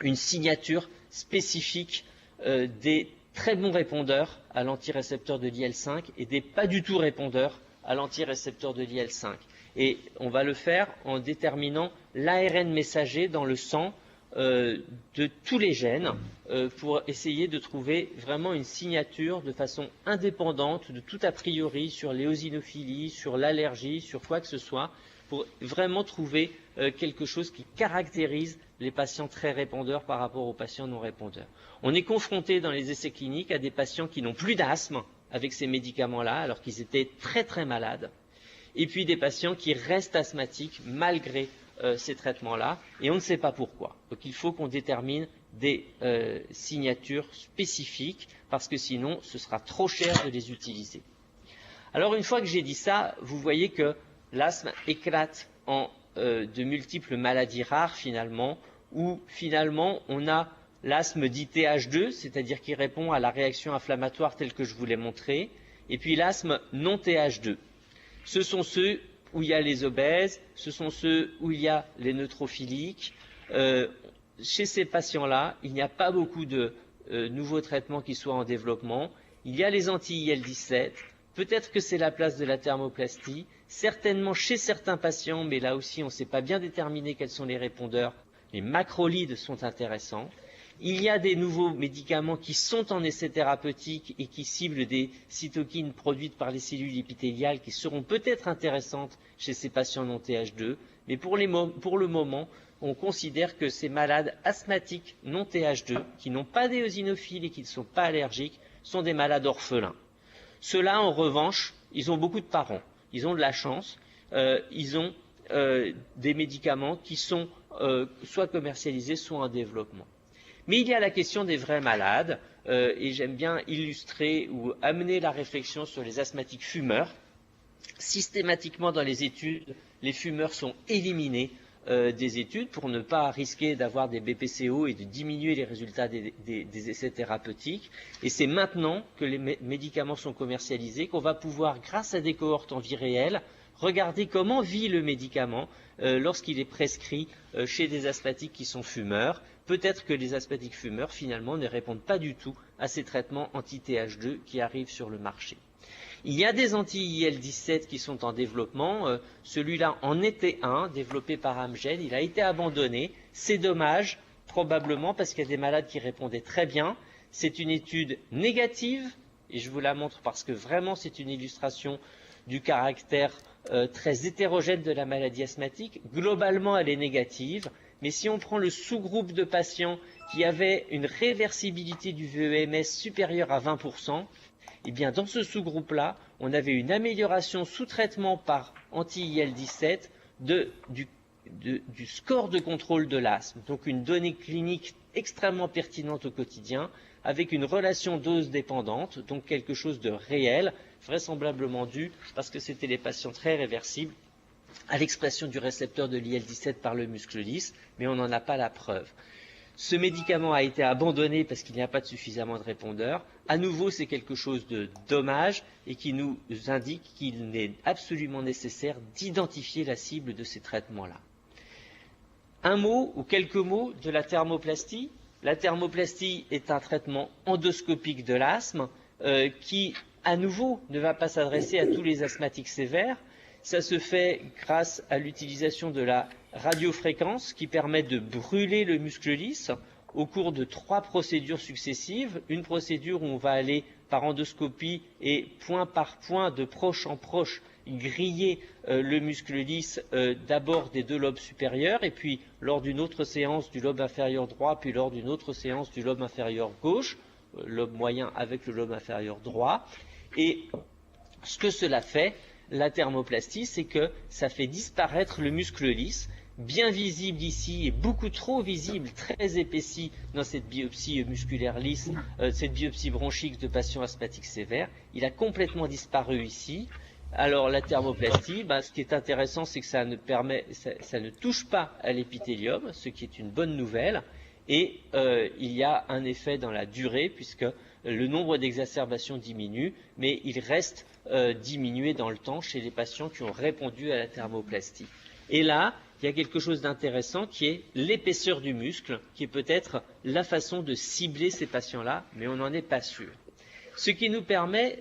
une signature spécifique des très bons répondeurs à l'antirécepteur de l'IL-5 et des pas du tout répondeurs à l'antirécepteur de l'IL-5. Et on va le faire en déterminant l'ARN messager dans le sang de tous les gènes pour essayer de trouver vraiment une signature de façon indépendante de tout a priori sur l'éosinophilie, sur l'allergie, sur quoi que ce soit, pour vraiment trouver quelque chose qui caractérise les patients très répondeurs par rapport aux patients non répondeurs. On est confronté dans les essais cliniques à des patients qui n'ont plus d'asthme avec ces médicaments-là, alors qu'ils étaient très très malades, et puis des patients qui restent asthmatiques malgré ces traitements-là, et on ne sait pas pourquoi. Donc il faut qu'on détermine des signatures spécifiques, parce que sinon ce sera trop cher de les utiliser. Alors une fois que j'ai dit ça, vous voyez que l'asthme éclate en de multiples maladies rares finalement, où finalement on a l'asthme dit TH2, c'est-à-dire qui répond à la réaction inflammatoire telle que je vous l'ai montré, et puis l'asthme non TH2. Ce sont ceux où il y a les obèses, ce sont ceux où il y a les neutrophiliques. Chez ces patients-là, il n'y a pas beaucoup de nouveaux traitements qui soient en développement. Il y a les anti-IL-17, peut-être que c'est la place de la thermoplastie, certainement chez certains patients, mais là aussi on ne sait pas bien déterminer quels sont les répondeurs. Les macrolides sont intéressants. Il y a des nouveaux médicaments qui sont en essai thérapeutique et qui ciblent des cytokines produites par les cellules épithéliales qui seront peut-être intéressantes chez ces patients non TH2. Mais pour le moment, on considère que ces malades asthmatiques non TH2, qui n'ont pas d'éosinophiles et qui ne sont pas allergiques, sont des malades orphelins. Ceux-là, en revanche, ils ont beaucoup de parents. Ils ont de la chance. Ils ont des médicaments qui sont soit commercialisés, soit en développement. Mais il y a la question des vrais malades, et j'aime bien illustrer ou amener la réflexion sur les asthmatiques fumeurs. Systématiquement dans les études, les fumeurs sont éliminés des études pour ne pas risquer d'avoir des BPCO et de diminuer les résultats des essais thérapeutiques. Et c'est maintenant que les médicaments sont commercialisés qu'on va pouvoir, grâce à des cohortes en vie réelle, regarder comment vit le médicament lorsqu'il est prescrit chez des asthmatiques qui sont fumeurs. Peut-être que les asthmatiques fumeurs, finalement, ne répondent pas du tout à ces traitements anti-TH2 qui arrivent sur le marché. Il y a des anti-IL-17 qui sont en développement. Celui-là en était un, développé par Amgen. Il a été abandonné. C'est dommage, probablement, parce qu'il y a des malades qui répondaient très bien. C'est une étude négative, et je vous la montre parce que vraiment c'est une illustration du caractère très hétérogène de la maladie asthmatique. Globalement, elle est négative. Mais si on prend le sous-groupe de patients qui avaient une réversibilité du VEMS supérieure à 20%, eh bien dans ce sous-groupe-là, on avait une amélioration sous traitement par anti-IL-17 du score de contrôle de l'asthme. Donc une donnée clinique extrêmement pertinente au quotidien, avec une relation dose dépendante, donc quelque chose de réel, vraisemblablement dû, parce que c'était les patients très réversibles, à l'expression du récepteur de l'IL-17 par le muscle lisse, mais on n'en a pas la preuve. Ce médicament a été abandonné parce qu'il n'y a pas de suffisamment de répondeurs. À nouveau, c'est quelque chose de dommage et qui nous indique qu'il est absolument nécessaire d'identifier la cible de ces traitements-là. Un mot ou quelques mots de la thermoplastie. La thermoplastie est un traitement endoscopique de l'asthme qui, à nouveau, ne va pas s'adresser à tous les asthmatiques sévères. Ça se fait grâce à l'utilisation de la radiofréquence qui permet de brûler le muscle lisse au cours de 3 procédures successives. Une procédure où on va aller par endoscopie et point par point, de proche en proche, griller le muscle lisse d'abord des 2 lobes supérieurs et puis lors d'une autre séance du lobe inférieur droit, puis lors d'une autre séance du lobe inférieur gauche, lobe moyen avec le lobe inférieur droit. Et ce que cela fait, la thermoplastie, c'est que ça fait disparaître le muscle lisse, bien visible ici et beaucoup trop visible, très épaissi dans cette biopsie musculaire lisse, cette biopsie bronchique de patients asthmatiques sévères. Il a complètement disparu ici. Alors la thermoplastie, ce qui est intéressant, c'est que ça ne touche pas à l'épithélium, ce qui est une bonne nouvelle, et il y a un effet dans la durée, puisque le nombre d'exacerbations diminue, mais il reste diminué dans le temps chez les patients qui ont répondu à la thermoplastie. Et là, il y a quelque chose d'intéressant qui est l'épaisseur du muscle, qui est peut-être la façon de cibler ces patients-là, mais on n'en est pas sûr. Ce qui nous permet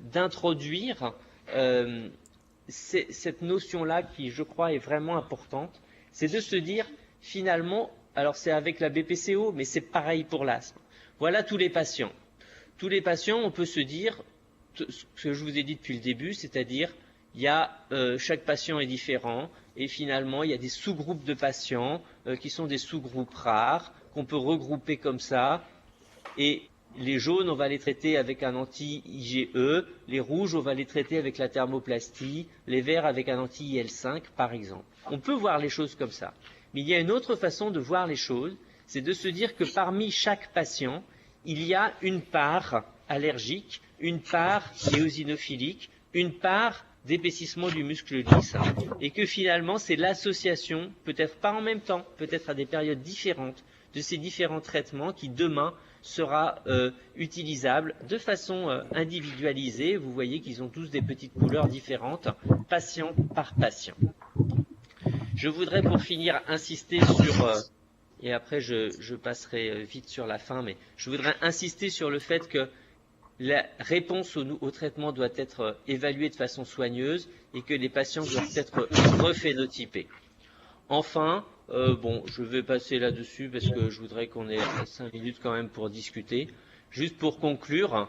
d'introduire cette notion-là qui, je crois, est vraiment importante, c'est de se dire, finalement, alors c'est avec la BPCO, mais c'est pareil pour l'asthme. Voilà tous les patients. Tous les patients, on peut se dire, ce que je vous ai dit depuis le début, c'est-à-dire, chaque patient est différent, et finalement, il y a des sous-groupes de patients qui sont des sous-groupes rares, qu'on peut regrouper comme ça, et les jaunes, on va les traiter avec un anti-IgE, les rouges, on va les traiter avec la thermoplastie, les verts avec un anti-IL5, par exemple. On peut voir les choses comme ça. Mais il y a une autre façon de voir les choses, c'est de se dire que parmi chaque patient, il y a une part allergique, une part éosinophilique, une part d'épaississement du muscle lisse, et que finalement c'est l'association, peut-être pas en même temps, peut-être à des périodes différentes, de ces différents traitements qui demain sera utilisable de façon individualisée. Vous voyez qu'ils ont tous des petites couleurs différentes, patient par patient. Je voudrais pour finir insister sur, et après je passerai vite sur la fin, mais je voudrais insister sur le fait que la réponse au traitement doit être évaluée de façon soigneuse et que les patients doivent être rephénotypés. Enfin, je vais passer là-dessus parce que je voudrais qu'on ait 5 minutes quand même pour discuter. Juste pour conclure,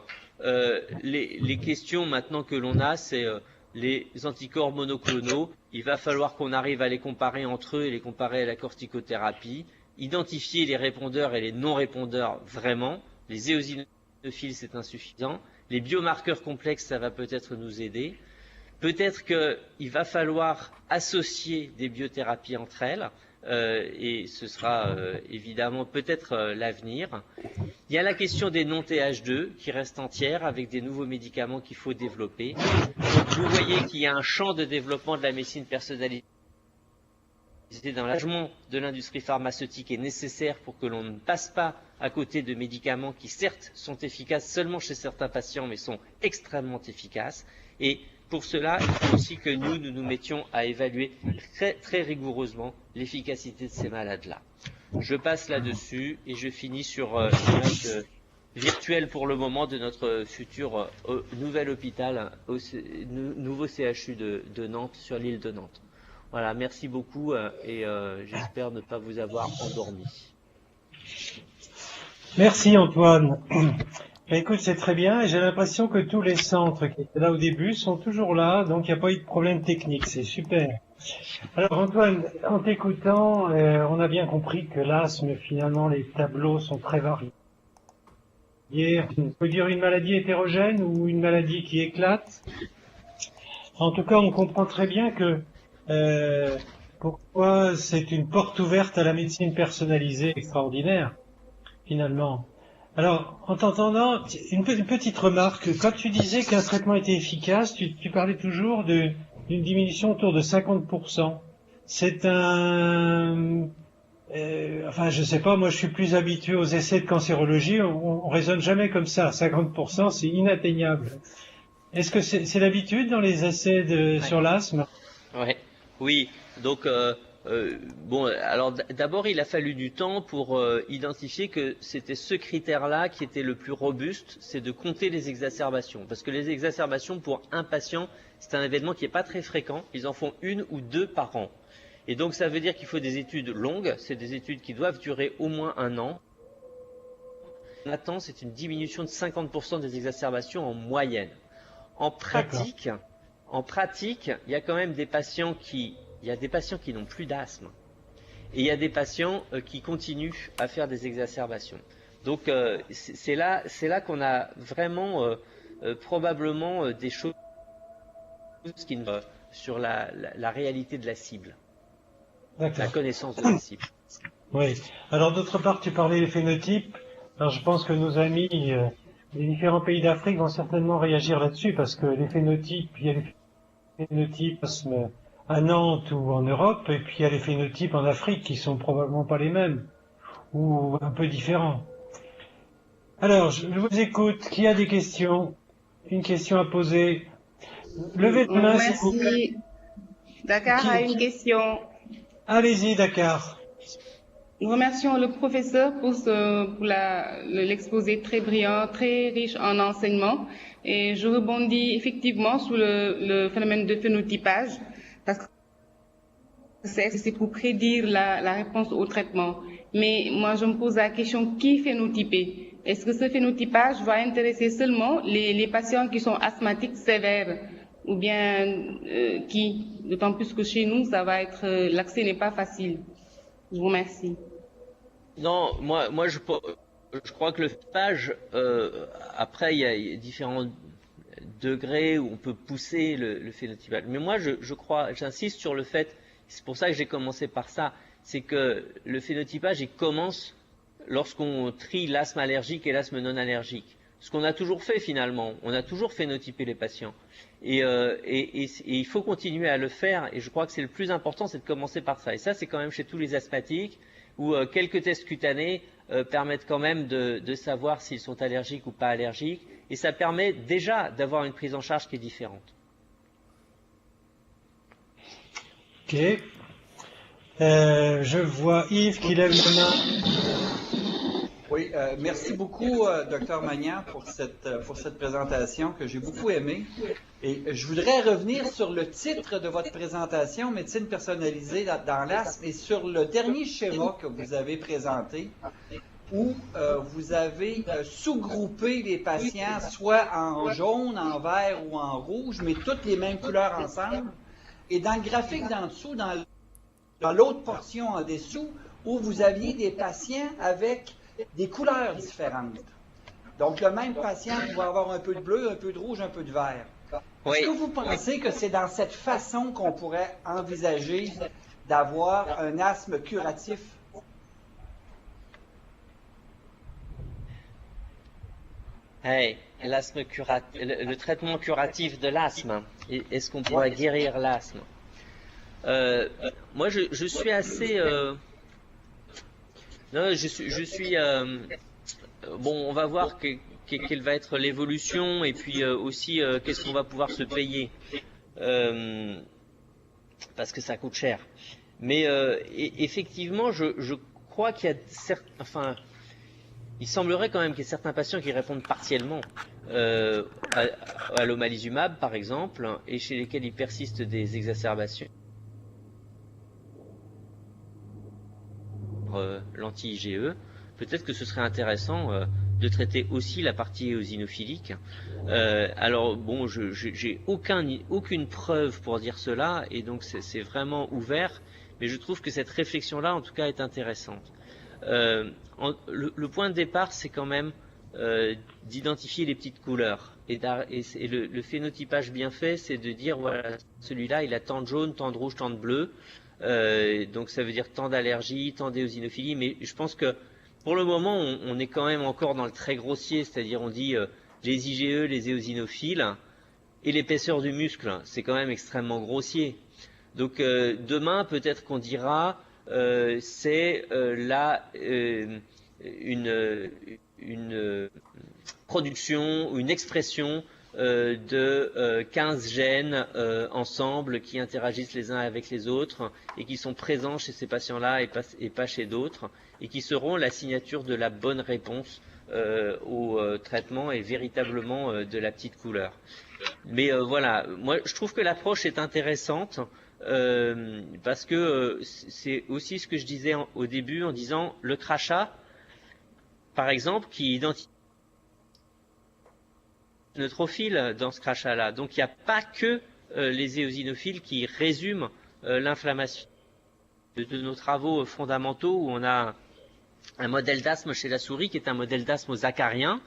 les questions maintenant que l'on a, c'est les anticorps monoclonaux. Il va falloir qu'on arrive à les comparer entre eux et les comparer à la corticothérapie. Identifier les répondeurs et les non-répondeurs vraiment. Les éosinophiles, c'est insuffisant. Les biomarqueurs complexes, ça va peut-être nous aider. Peut-être qu'il va falloir associer des biothérapies entre elles, et ce sera évidemment peut-être l'avenir. Il y a la question des non-TH2 qui reste entière avec des nouveaux médicaments qu'il faut développer. Donc vous voyez qu'il y a un champ de développement de la médecine personnalisée dans l'engagement de l'industrie pharmaceutique est nécessaire pour que l'on ne passe pas à côté de médicaments qui certes sont efficaces seulement chez certains patients mais sont extrêmement efficaces. Et pour cela, il faut aussi que nous mettions à évaluer très rigoureusement l'efficacité de ces malades-là. Je passe là-dessus et je finis sur l'image virtuelle pour le moment de notre futur nouvel hôpital, nouveau CHU de Nantes, sur l'île de Nantes. Voilà, merci beaucoup et j'espère ne pas vous avoir endormi. Merci Antoine. Écoute, c'est très bien et j'ai l'impression que tous les centres qui étaient là au début sont toujours là, donc il n'y a pas eu de problème technique, c'est super. Alors Antoine, en t'écoutant, on a bien compris que l'asthme, finalement, les tableaux sont très variés. On peut dire une maladie hétérogène ou une maladie qui éclate. En tout cas, on comprend très bien que pourquoi c'est une porte ouverte à la médecine personnalisée extraordinaire, finalement. Alors, en t'entendant, une petite remarque. Quand tu disais qu'un traitement était efficace, tu parlais toujours d'une diminution autour de 50%. C'est enfin, je sais pas, moi je suis plus habitué aux essais de cancérologie, on raisonne jamais comme ça. 50%, c'est inatteignable. Est-ce que c'est l'habitude dans les essais sur l'asthme? Oui, donc alors d'abord il a fallu du temps pour identifier que c'était ce critère-là qui était le plus robuste, c'est de compter les exacerbations. Parce que les exacerbations pour un patient, c'est un événement qui n'est pas très fréquent, ils en font 1 ou 2 par an. Et donc ça veut dire qu'il faut des études longues, c'est des études qui doivent durer au moins 1 an. On attend, c'est une diminution de 50% des exacerbations en moyenne. En pratique, il y a quand même des patients qui n'ont plus d'asthme. Et il y a des patients qui continuent à faire des exacerbations. Donc c'est là qu'on a vraiment probablement des choses qui sur la réalité de la cible. La connaissance de la cible. Oui. Alors d'autre part, tu parlais des phénotypes. Alors je pense que nos amis des différents pays d'Afrique vont certainement réagir là-dessus parce que les phénotypes, il y a les phénotypes à Nantes ou en Europe, et puis il y a les phénotypes en Afrique qui sont probablement pas les mêmes ou un peu différents. Alors, je vous écoute. Qui a des questions? Une question à poser? Levez de main, s'il vous plaît. Dakar a une question. Allez-y, Dakar. Nous remercions le professeur pour l'exposé très brillant, très riche en enseignements. Et je rebondis effectivement sur le phénomène de phénotypage, parce que c'est pour prédire la réponse au traitement. Mais moi, je me pose la question, qui phénotyper? Est-ce que ce phénotypage va intéresser seulement les patients qui sont asthmatiques sévères? Ou bien qui? D'autant plus que chez nous, ça va être l'accès n'est pas facile. Je vous remercie. Non, moi je crois que le page, après il y a différents degrés où on peut pousser le phénotypage. Mais moi je crois, j'insiste sur le fait, c'est pour ça que j'ai commencé par ça, c'est que le phénotypage il commence lorsqu'on trie l'asthme allergique et l'asthme non allergique. Ce qu'on a toujours fait finalement, on a toujours phénotypé les patients. Et il faut continuer à le faire, et je crois que c'est le plus important, c'est de commencer par ça. Et ça, c'est quand même chez tous les asthmatiques, où quelques tests cutanés permettent quand même de savoir s'ils sont allergiques ou pas allergiques, et ça permet déjà d'avoir une prise en charge qui est différente. Ok. Je vois Yves qui lève la main. Oui, merci beaucoup, Dr Magnan, pour cette présentation que j'ai beaucoup aimée. Et je voudrais revenir sur le titre de votre présentation, médecine personnalisée dans l'asthme, et sur le dernier schéma que vous avez présenté, où vous avez sous-groupé les patients soit en jaune, en vert ou en rouge, mais toutes les mêmes couleurs ensemble. Et dans le graphique d'en dessous, dans l'autre portion en dessous, où vous aviez des patients avec des couleurs différentes. Donc, le même patient pouvait avoir un peu de bleu, un peu de rouge, un peu de vert. Oui. Est-ce que vous pensez que c'est dans cette façon qu'on pourrait envisager d'avoir un asthme curatif? Hey, le traitement curatif de l'asthme. Est-ce qu'on pourrait guérir l'asthme? Moi, je suis assez... Non, je suis bon, on va voir quelle va être l'évolution, et puis aussi qu'est-ce qu'on va pouvoir se payer, parce que ça coûte cher. Mais effectivement, je crois qu'il y a il semblerait quand même qu'il y ait certains patients qui répondent partiellement à l'omalizumab, par exemple, et chez lesquels il persiste des exacerbations. L'anti-IgE, peut-être que ce serait intéressant de traiter aussi la partie éosinophilique. Alors bon, j'ai aucune preuve pour dire cela, et donc c'est vraiment ouvert, mais je trouve que cette réflexion-là, en tout cas, est intéressante. Le point de départ, c'est quand même d'identifier les petites couleurs, et le phénotypage bien fait, c'est de dire, voilà, celui-là, il a tant de jaune, tant de rouge, tant de bleu. Donc ça veut dire tant d'allergies, tant d'éosinophilie, mais je pense que pour le moment on est quand même encore dans le très grossier, c'est-à-dire on dit les IgE, les éosinophiles et l'épaisseur du muscle, c'est quand même extrêmement grossier. Donc demain peut-être qu'on dira c'est là une production ou une expression de 15 gènes ensemble qui interagissent les uns avec les autres et qui sont présents chez ces patients-là et pas chez d'autres, et qui seront la signature de la bonne réponse au traitement et véritablement de la petite couleur. Mais voilà, moi je trouve que l'approche est intéressante parce que c'est aussi ce que je disais au début en disant le crachat, par exemple, qui identifie neutrophiles dans ce crachat-là. Donc il n'y a pas que les éosinophiles qui résument l'inflammation. De nos travaux fondamentaux où on a un modèle d'asthme chez la souris qui est un modèle d'asthme aux acariens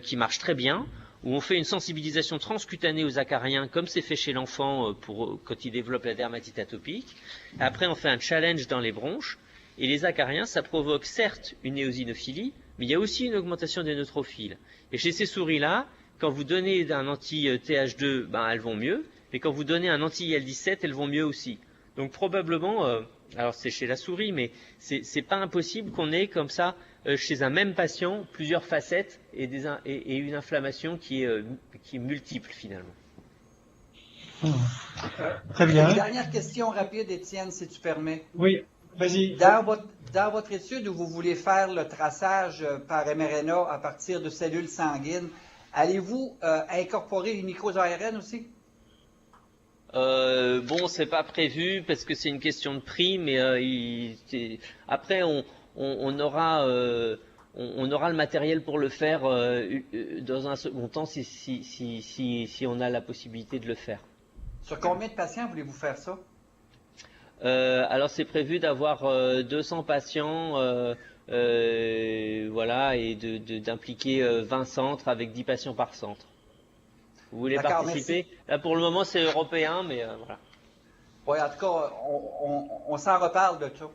qui marche très bien, où on fait une sensibilisation transcutanée aux acariens comme c'est fait chez l'enfant quand il développe la dermatite atopique. Après on fait un challenge dans les bronches, et les acariens, ça provoque certes une éosinophilie, mais il y a aussi une augmentation des neutrophiles. Et chez ces souris-là, quand vous donnez un anti-TH2, ben, elles vont mieux, mais quand vous donnez un anti-IL-17, elles vont mieux aussi. Donc probablement, alors c'est chez la souris, mais c'est pas impossible qu'on ait comme ça, chez un même patient, plusieurs facettes et une inflammation qui est multiple finalement. Très bien. Une dernière question rapide, Étienne, si tu permets. Oui, vas-y. Dans dans votre étude où vous voulez faire le traçage par mRNA à partir de cellules sanguines, allez-vous incorporer les micros-ARN aussi? Bon, c'est pas prévu parce que c'est une question de prix, mais après on aura le matériel pour le faire dans un second temps si on a la possibilité de le faire. Sur combien de patients voulez-vous faire ça? Alors c'est prévu d'avoir 200 patients, voilà, et d'impliquer 20 centres avec 10 patients par centre. Vous voulez participer? Merci. Là pour le moment c'est européen, mais voilà. Oui, en tout cas, on s'en reparle de ça.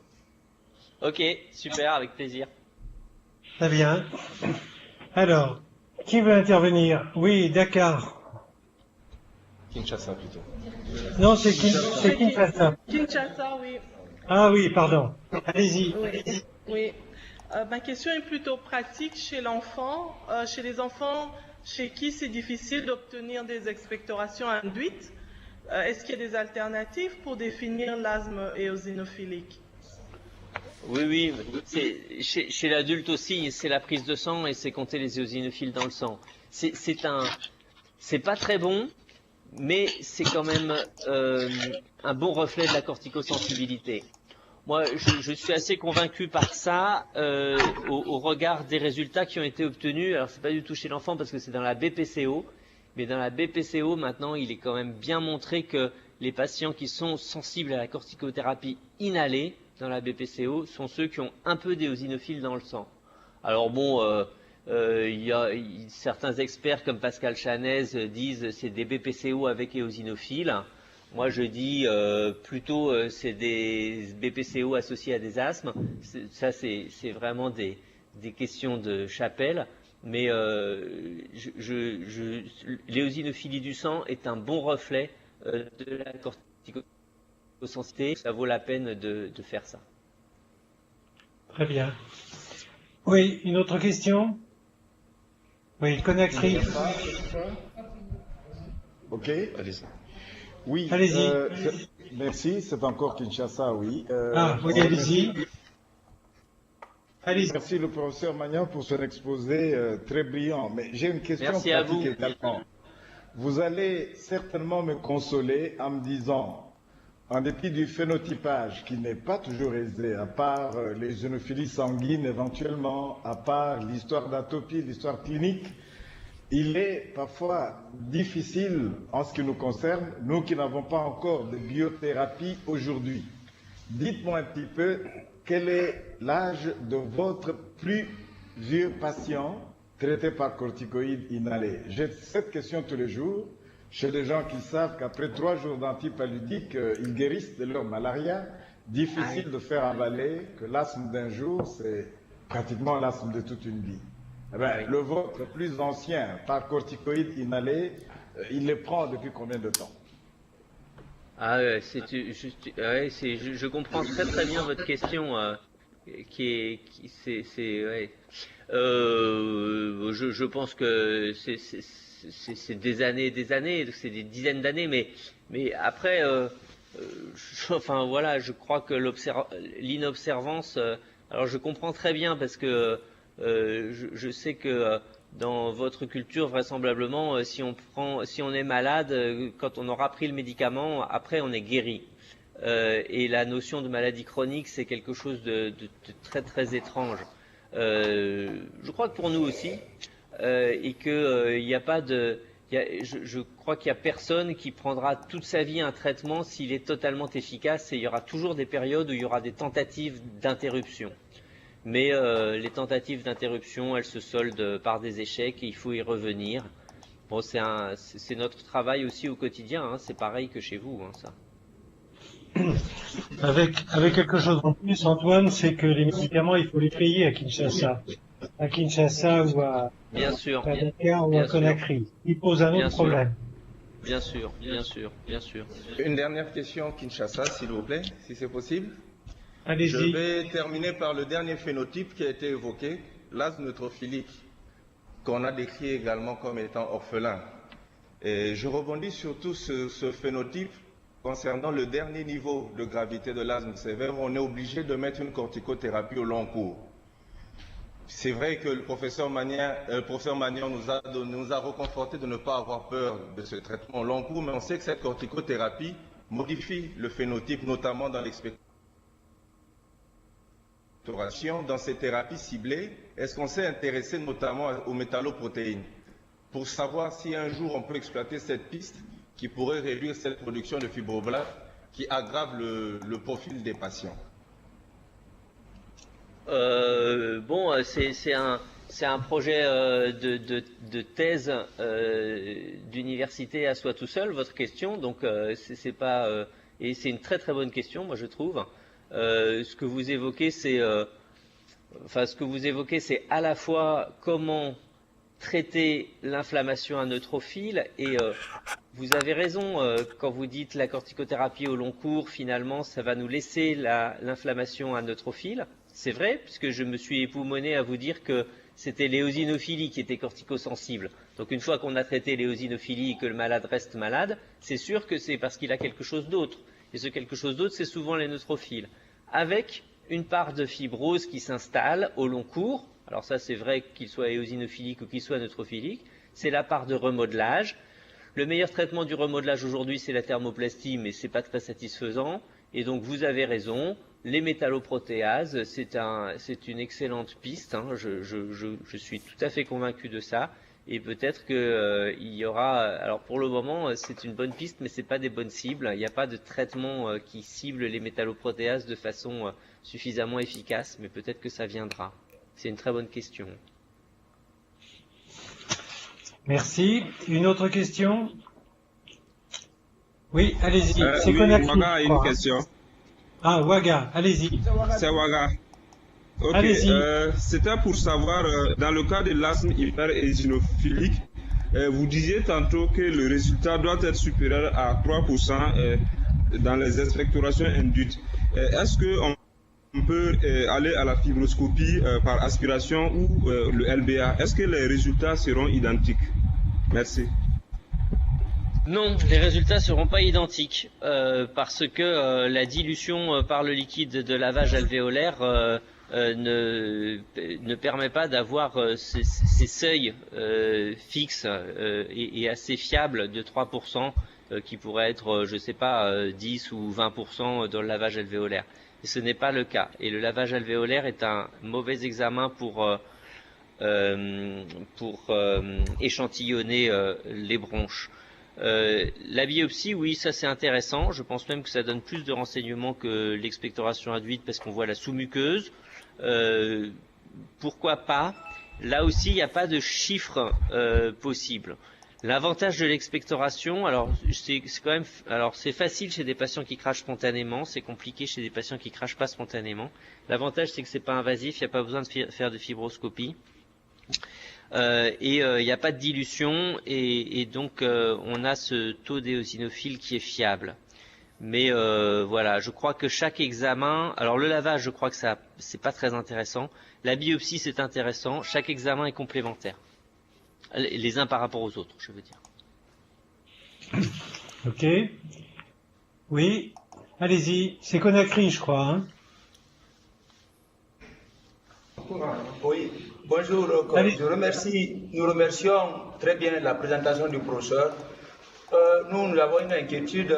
Ok, super, avec plaisir. Très bien. Alors, qui veut intervenir? Oui, Dakar. Kinshasa plutôt. Non, c'est Kinshasa. Kinshasa, oui. Ah oui, pardon. Allez-y. Oui. Oui. Ma question est plutôt pratique chez l'enfant. Chez les enfants chez qui c'est difficile d'obtenir des expectorations induites, est-ce qu'il y a des alternatives pour définir l'asthme éosinophilique? Oui, chez l'adulte aussi, c'est la prise de sang et c'est compter les éosinophiles dans le sang. C'est pas très bon, mais c'est quand même un bon reflet de la corticosensibilité. Moi, je suis assez convaincu par ça au regard des résultats qui ont été obtenus. Alors, c'est pas du tout chez l'enfant parce que c'est dans la BPCO, mais dans la BPCO, maintenant, il est quand même bien montré que les patients qui sont sensibles à la corticothérapie inhalée dans la BPCO sont ceux qui ont un peu d'éosinophiles dans le sang. Alors bon, certains experts comme Pascal Chanez disent c'est des BPCO avec éosinophiles. Moi, je dis plutôt c'est des BPCO associés à des asthmes. Ça, c'est vraiment des questions de chapelle. Mais l'éosinophilie du sang est un bon reflet de la corticosensibilité. Ça vaut la peine de faire ça. Très bien. Oui, une autre question? Oui, Conakry. Ok, allez-y. Oui, allez-y. Merci, c'est encore Kinshasa, oui. Oui, allez-y. Allez-y. Merci le professeur Magnan pour son exposé très brillant. Mais j'ai une question pratique également. Vous allez certainement me consoler en me disant, en dépit du phénotypage qui n'est pas toujours aisé, à part les éosinophilies sanguines éventuellement, à part l'histoire d'atopie, l'histoire clinique, il est parfois difficile, en ce qui nous concerne, nous qui n'avons pas encore de biothérapie aujourd'hui. Dites-moi un petit peu, quel est l'âge de votre plus vieux patient traité par corticoïdes inhalés? J'ai cette question tous les jours chez les gens qui savent qu'après 3 jours d'antipaludiques, ils guérissent de leur malaria. Difficile de faire avaler que l'asthme d'un jour, c'est pratiquement l'asthme de toute une vie. Eh bien, le vôtre plus ancien, par corticoïdes inhalés, il les prend depuis combien de temps? Je comprends très très bien votre question. Je pense que c'est des années, c'est des dizaines d'années, mais après, enfin voilà, je crois que l'inobservance. Alors je comprends très bien parce que je sais que dans votre culture, vraisemblablement, si on est malade, quand on aura pris le médicament, après on est guéri. Et la notion de maladie chronique, c'est quelque chose de très très étrange. Je crois que pour nous aussi, et que il n'y a pas de, je crois qu'il n'y a personne qui prendra toute sa vie un traitement s'il est totalement efficace. Et il y aura toujours des périodes où il y aura des tentatives d'interruption. Mais les tentatives d'interruption, elles se soldent par des échecs et il faut y revenir. Bon, c'est notre travail aussi au quotidien, hein, c'est pareil que chez vous, hein, ça. Avec quelque chose en plus, Antoine, c'est que les médicaments, il faut les payer à Kinshasa. À Kinshasa ou à Dakar ou à Conakry. Il pose un autre problème. Bien sûr. Une dernière question, Kinshasa, s'il vous plaît, si c'est possible. Allez-y. Je vais terminer par le dernier phénotype qui a été évoqué, l'asthme neutrophilique, qu'on a décrit également comme étant orphelin. Et je rebondis sur tout ce phénotype concernant le dernier niveau de gravité de l'asthme sévère, on est obligé de mettre une corticothérapie au long cours. C'est vrai que le professeur Magnan nous a reconforté de ne pas avoir peur de ce traitement au long cours, mais on sait que cette corticothérapie modifie le phénotype, notamment dans l'expectoration. Dans ces thérapies ciblées, est-ce qu'on s'est intéressé notamment aux métalloprotéines pour savoir si un jour on peut exploiter cette piste qui pourrait réduire cette production de fibroblastes qui aggrave le profil des patients? C'est un projet de thèse d'université à soi tout seul, votre question. Donc c'est pas et c'est une très très bonne question, moi je trouve. Ce que vous évoquez, c'est à la fois comment traiter l'inflammation à neutrophile et vous avez raison quand vous dites la corticothérapie au long cours, finalement, ça va nous laisser l'inflammation à neutrophile. C'est vrai, puisque je me suis époumoné à vous dire que c'était l'éosinophilie qui était corticosensible. Donc une fois qu'on a traité l'éosinophilie et que le malade reste malade, c'est sûr que c'est parce qu'il a quelque chose d'autre. Et ce quelque chose d'autre, c'est souvent les neutrophiles. Avec une part de fibrose qui s'installe au long cours, alors ça c'est vrai qu'il soit éosinophilique ou qu'il soit neutrophilique, c'est la part de remodelage. Le meilleur traitement du remodelage aujourd'hui, c'est la thermoplastie, mais ce n'est pas très satisfaisant. Et donc vous avez raison, les métalloprotéases, c'est une excellente piste, hein. Je suis tout à fait convaincu de ça. Et peut-être qu'il y aura, alors pour le moment c'est une bonne piste, mais ce n'est pas des bonnes cibles. Il n'y a pas de traitement qui cible les métalloprotéases de façon suffisamment efficace, mais peut-être que ça viendra. C'est une très bonne question. Merci. Une autre question? Oui, allez-y. C'est oui, Waga a une question. Ah, Waga, allez-y. C'est Waga. Ok, c'était pour savoir, dans le cas de l'asthme hyperéosinophilique, vous disiez tantôt que le résultat doit être supérieur à 3% dans les expectorations induites. Est-ce qu'on peut aller à la fibroscopie par aspiration ou le LBA? Est-ce que les résultats seront identiques? Merci. Non, les résultats ne seront pas identiques parce que la dilution par le liquide de lavage alvéolaire ne permet pas d'avoir ces seuils fixes et assez fiables de 3% qui pourraient être, je ne sais pas, 10 ou 20% dans le lavage alvéolaire. Et ce n'est pas le cas. Et le lavage alvéolaire est un mauvais examen pour échantillonner les bronches. La biopsie, oui, ça c'est intéressant. Je pense même que ça donne plus de renseignements que l'expectoration induite parce qu'on voit la sous-muqueuse. Pourquoi pas? Là aussi, il n'y a pas de chiffre possible. L'avantage de l'expectoration, alors c'est facile chez des patients qui crachent spontanément, c'est compliqué chez des patients qui crachent pas spontanément. L'avantage, c'est que c'est pas invasif, il n'y a pas besoin de faire de fibroscopie. Il n'y a pas de dilution et donc on a ce taux d'éosinophile qui est fiable. Mais voilà, je crois que chaque examen, alors le lavage, je crois que ça c'est pas très intéressant. La biopsie, c'est intéressant. Chaque examen est complémentaire, les uns par rapport aux autres, je veux dire. Ok. Oui, allez-y. C'est Conakry, je crois. Hein. Oui. Bonjour, nous remercions très bien la présentation du professeur. Nous avons une inquiétude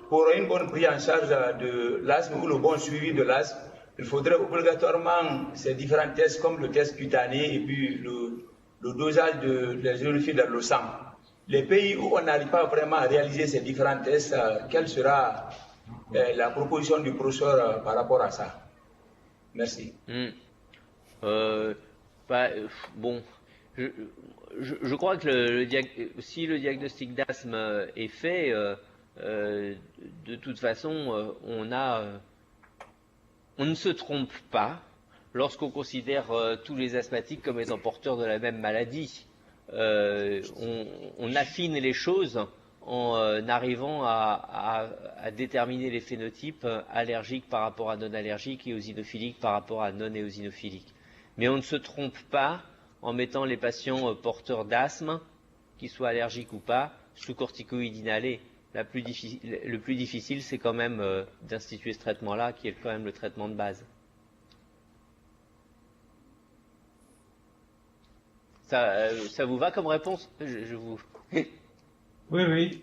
pour une bonne prise en charge de l'asthme ou le bon suivi de l'asthme. Il faudrait obligatoirement ces différents tests comme le test cutané et puis le dosage des ionophiles dans le sang. Les pays où on n'arrive pas vraiment à réaliser ces différents tests, quelle sera la proposition du professeur par rapport à ça? Merci. Bon, je crois que si le diagnostic d'asthme est fait, de toute façon, on ne se trompe pas lorsqu'on considère tous les asthmatiques comme étant porteurs de la même maladie. On affine les choses en arrivant à déterminer les phénotypes allergiques par rapport à non allergiques et éosinophiliques par rapport à non éosinophiliques. Mais on ne se trompe pas en mettant les patients porteurs d'asthme, qu'ils soient allergiques ou pas, sous corticoïdes inhalés. le plus difficile, c'est quand même d'instituer ce traitement-là, qui est quand même le traitement de base. Ça vous va comme réponse? Je vous... Oui, oui.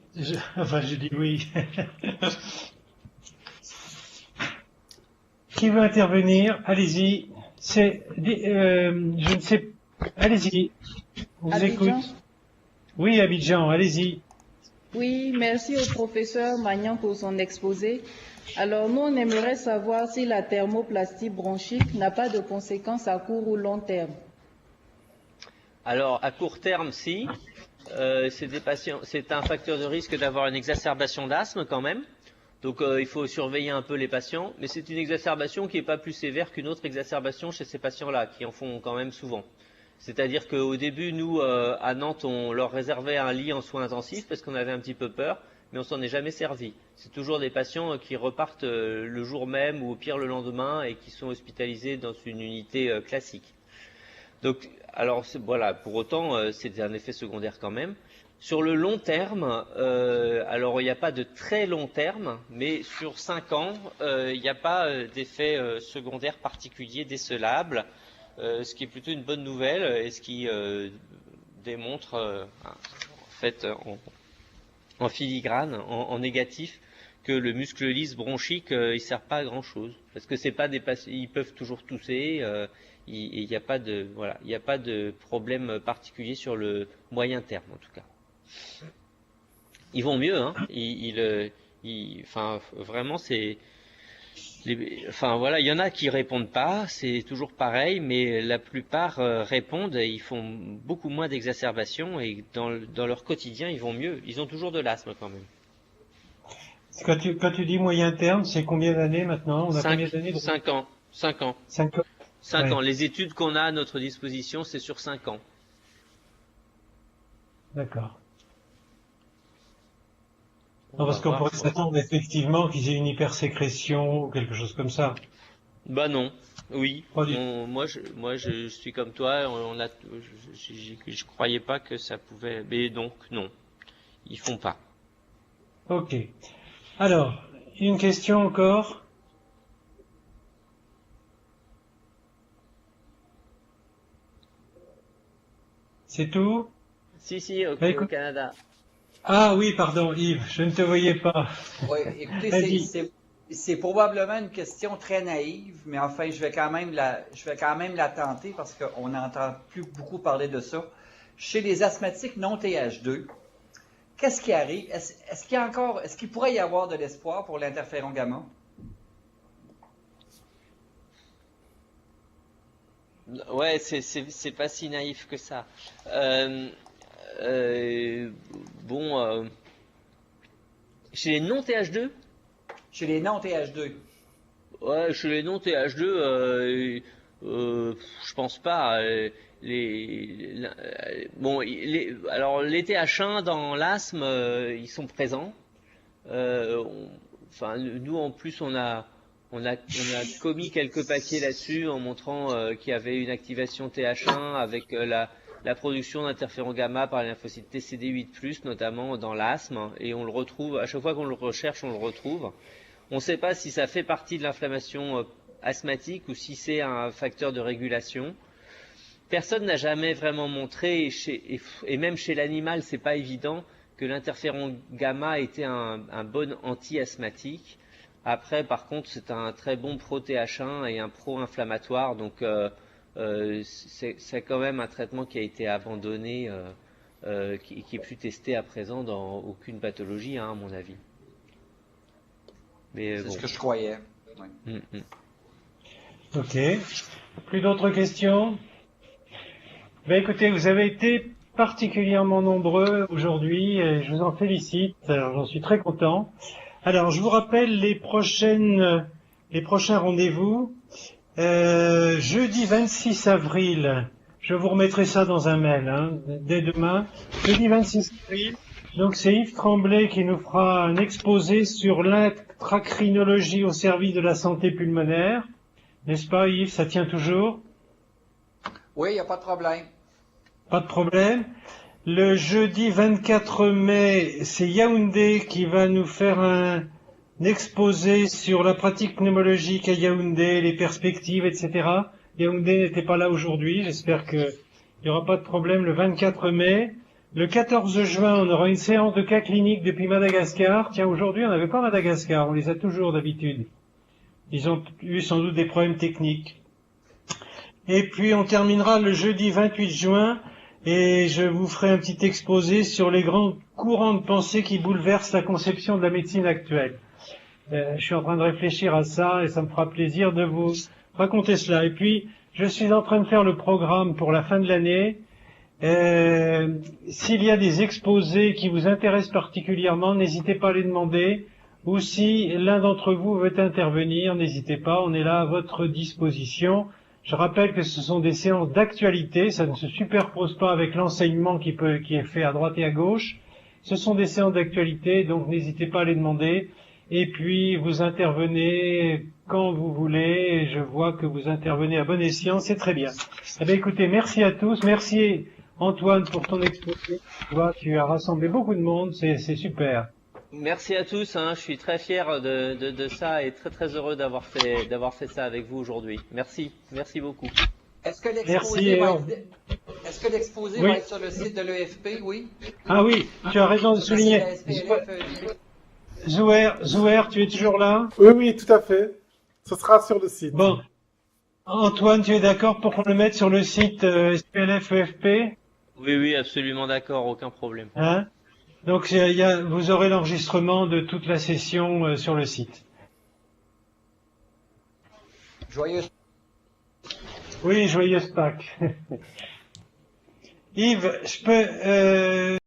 Enfin, je dis oui. Qui veut intervenir? Allez-y. Je ne sais. Allez-y. On vous écoute. Oui, Abidjan, allez-y. Oui, merci au professeur Magnan pour son exposé. Alors, nous, on aimerait savoir si la thermoplastie bronchique n'a pas de conséquences à court ou long terme. Alors, à court terme, si. C'est un facteur de risque d'avoir une exacerbation d'asthme quand même. Donc, il faut surveiller un peu les patients. Mais c'est une exacerbation qui n'est pas plus sévère qu'une autre exacerbation chez ces patients-là, qui en font quand même souvent. C'est-à-dire qu'au début, nous, à Nantes, on leur réservait un lit en soins intensifs parce qu'on avait un petit peu peur, mais on s'en est jamais servi. C'est toujours des patients qui repartent le jour même ou au pire le lendemain et qui sont hospitalisés dans une unité classique. Donc, alors voilà, pour autant, c'est un effet secondaire quand même. Sur le long terme, alors il n'y a pas de très long terme, mais sur 5 ans, il n'y a pas d'effet secondaire particulier décelable, ce qui est plutôt une bonne nouvelle et ce qui démontre en fait en filigrane, en négatif, que le muscle lisse bronchique, il sert pas à grand chose, parce que c'est pas des patients, ils peuvent toujours tousser. Il n'y a pas de il n'y a pas de problème particulier sur le moyen terme en tout cas. Ils vont mieux, hein. Enfin vraiment c'est, enfin voilà, il y en a qui répondent pas, c'est toujours pareil, mais la plupart répondent et ils font beaucoup moins d'exacerbations et dans leur quotidien ils vont mieux. Ils ont toujours de l'asthme quand même. Quand tu dis moyen terme, c'est combien d'années maintenant? On a combien d'années? 5 ans. 5 ans. 5 ans. 5 ans. Les études qu'on a à notre disposition, c'est sur 5 ans. D'accord. Non, parce qu'on pourrait s'attendre effectivement qu'ils aient une hypersécrétion ou quelque chose comme ça. Bah non. Oui. Moi, je suis comme toi. Je croyais pas que ça pouvait. Mais donc non, ils font pas. Ok. Alors, une question encore. C'est tout? Si, au Canada. Ah oui, pardon Yves, je ne te voyais pas. Oui, écoutez, c'est probablement une question très naïve, mais enfin, je vais quand même la tenter parce qu'on n'entend plus beaucoup parler de ça. Chez les asthmatiques non TH2, qu'est-ce qui arrive? Est-ce qu'il pourrait y avoir de l'espoir pour l'interféron gamma? Ouais, c'est pas si naïf que ça. Chez les non TH2? Chez les non TH2. Ouais, chez les non TH2, je pense pas. Alors les TH1 dans l'asthme, ils sont présents. Enfin, nous en plus on a commis quelques paquets là-dessus en montrant qu'il y avait une activation TH1 avec la production d'interféron gamma par les lymphocytes TCD8+, notamment dans l'asthme, et on le retrouve, à chaque fois qu'on le recherche, on le retrouve. On ne sait pas si ça fait partie de l'inflammation asthmatique ou si c'est un facteur de régulation. Personne n'a jamais vraiment montré, et même chez l'animal, c'est pas évident, que l'interféron gamma était un bon anti-asthmatique. Après, par contre, c'est un très bon pro-TH1 et un pro-inflammatoire, donc c'est quand même un traitement qui a été abandonné, qui est plus testé à présent dans aucune pathologie, hein, à mon avis. C'est ce que je croyais. Ouais. Ok. Plus d'autres questions? Ben écoutez, vous avez été particulièrement nombreux aujourd'hui et je vous en félicite. Alors, j'en suis très content. Alors, je vous rappelle les prochains rendez-vous. Jeudi 26 avril, je vous remettrai ça dans un mail, hein, dès demain. Jeudi 26 avril, donc c'est Yves Tremblay qui nous fera un exposé sur l'intracrinologie au service de la santé pulmonaire. N'est-ce pas Yves, ça tient toujours? Oui, il n'y a pas de problème. Pas de problème. Le jeudi 24 mai, c'est Yaoundé qui va nous faire un exposé sur la pratique pneumologique à Yaoundé, les perspectives, etc. Yaoundé n'était pas là aujourd'hui, j'espère qu'il n'y aura pas de problème le 24 mai. Le 14 juin, on aura une séance de cas cliniques depuis Madagascar. Tiens, aujourd'hui, on n'avait pas Madagascar, on les a toujours d'habitude. Ils ont eu sans doute des problèmes techniques. Et puis, on terminera le jeudi 28 juin et je vous ferai un petit exposé sur les grands courants de pensée qui bouleversent la conception de la médecine actuelle. Je suis en train de réfléchir à ça et ça me fera plaisir de vous raconter cela. Et puis, je suis en train de faire le programme pour la fin de l'année. S'il y a des exposés qui vous intéressent particulièrement, n'hésitez pas à les demander. Ou si l'un d'entre vous veut intervenir, n'hésitez pas, on est là à votre disposition. Je rappelle que ce sont des séances d'actualité, ça ne se superpose pas avec l'enseignement qui est fait à droite et à gauche. Ce sont des séances d'actualité, donc n'hésitez pas à les demander. Et puis, vous intervenez quand vous voulez. Je vois que vous intervenez à bon escient, c'est très bien. Eh bien, écoutez, merci à tous. Merci Antoine pour ton exposé. Tu vois, tu as rassemblé beaucoup de monde, c'est super. Merci à tous, je suis très fier de ça et très très heureux d'avoir fait ça avec vous aujourd'hui. Merci beaucoup. Est-ce que l'exposé va être sur le site de l'EFP, oui? Ah oui, tu as raison de souligner. Zouer, tu es toujours là? Oui, tout à fait. Ce sera sur le site. Bon. Antoine, tu es d'accord pour qu'on le mette sur le site SPLF EFP? Oui, absolument d'accord, aucun problème. Hein? Donc vous aurez l'enregistrement de toute la session sur le site. Joyeuse. Oui, joyeuse Pâques. Yves, je peux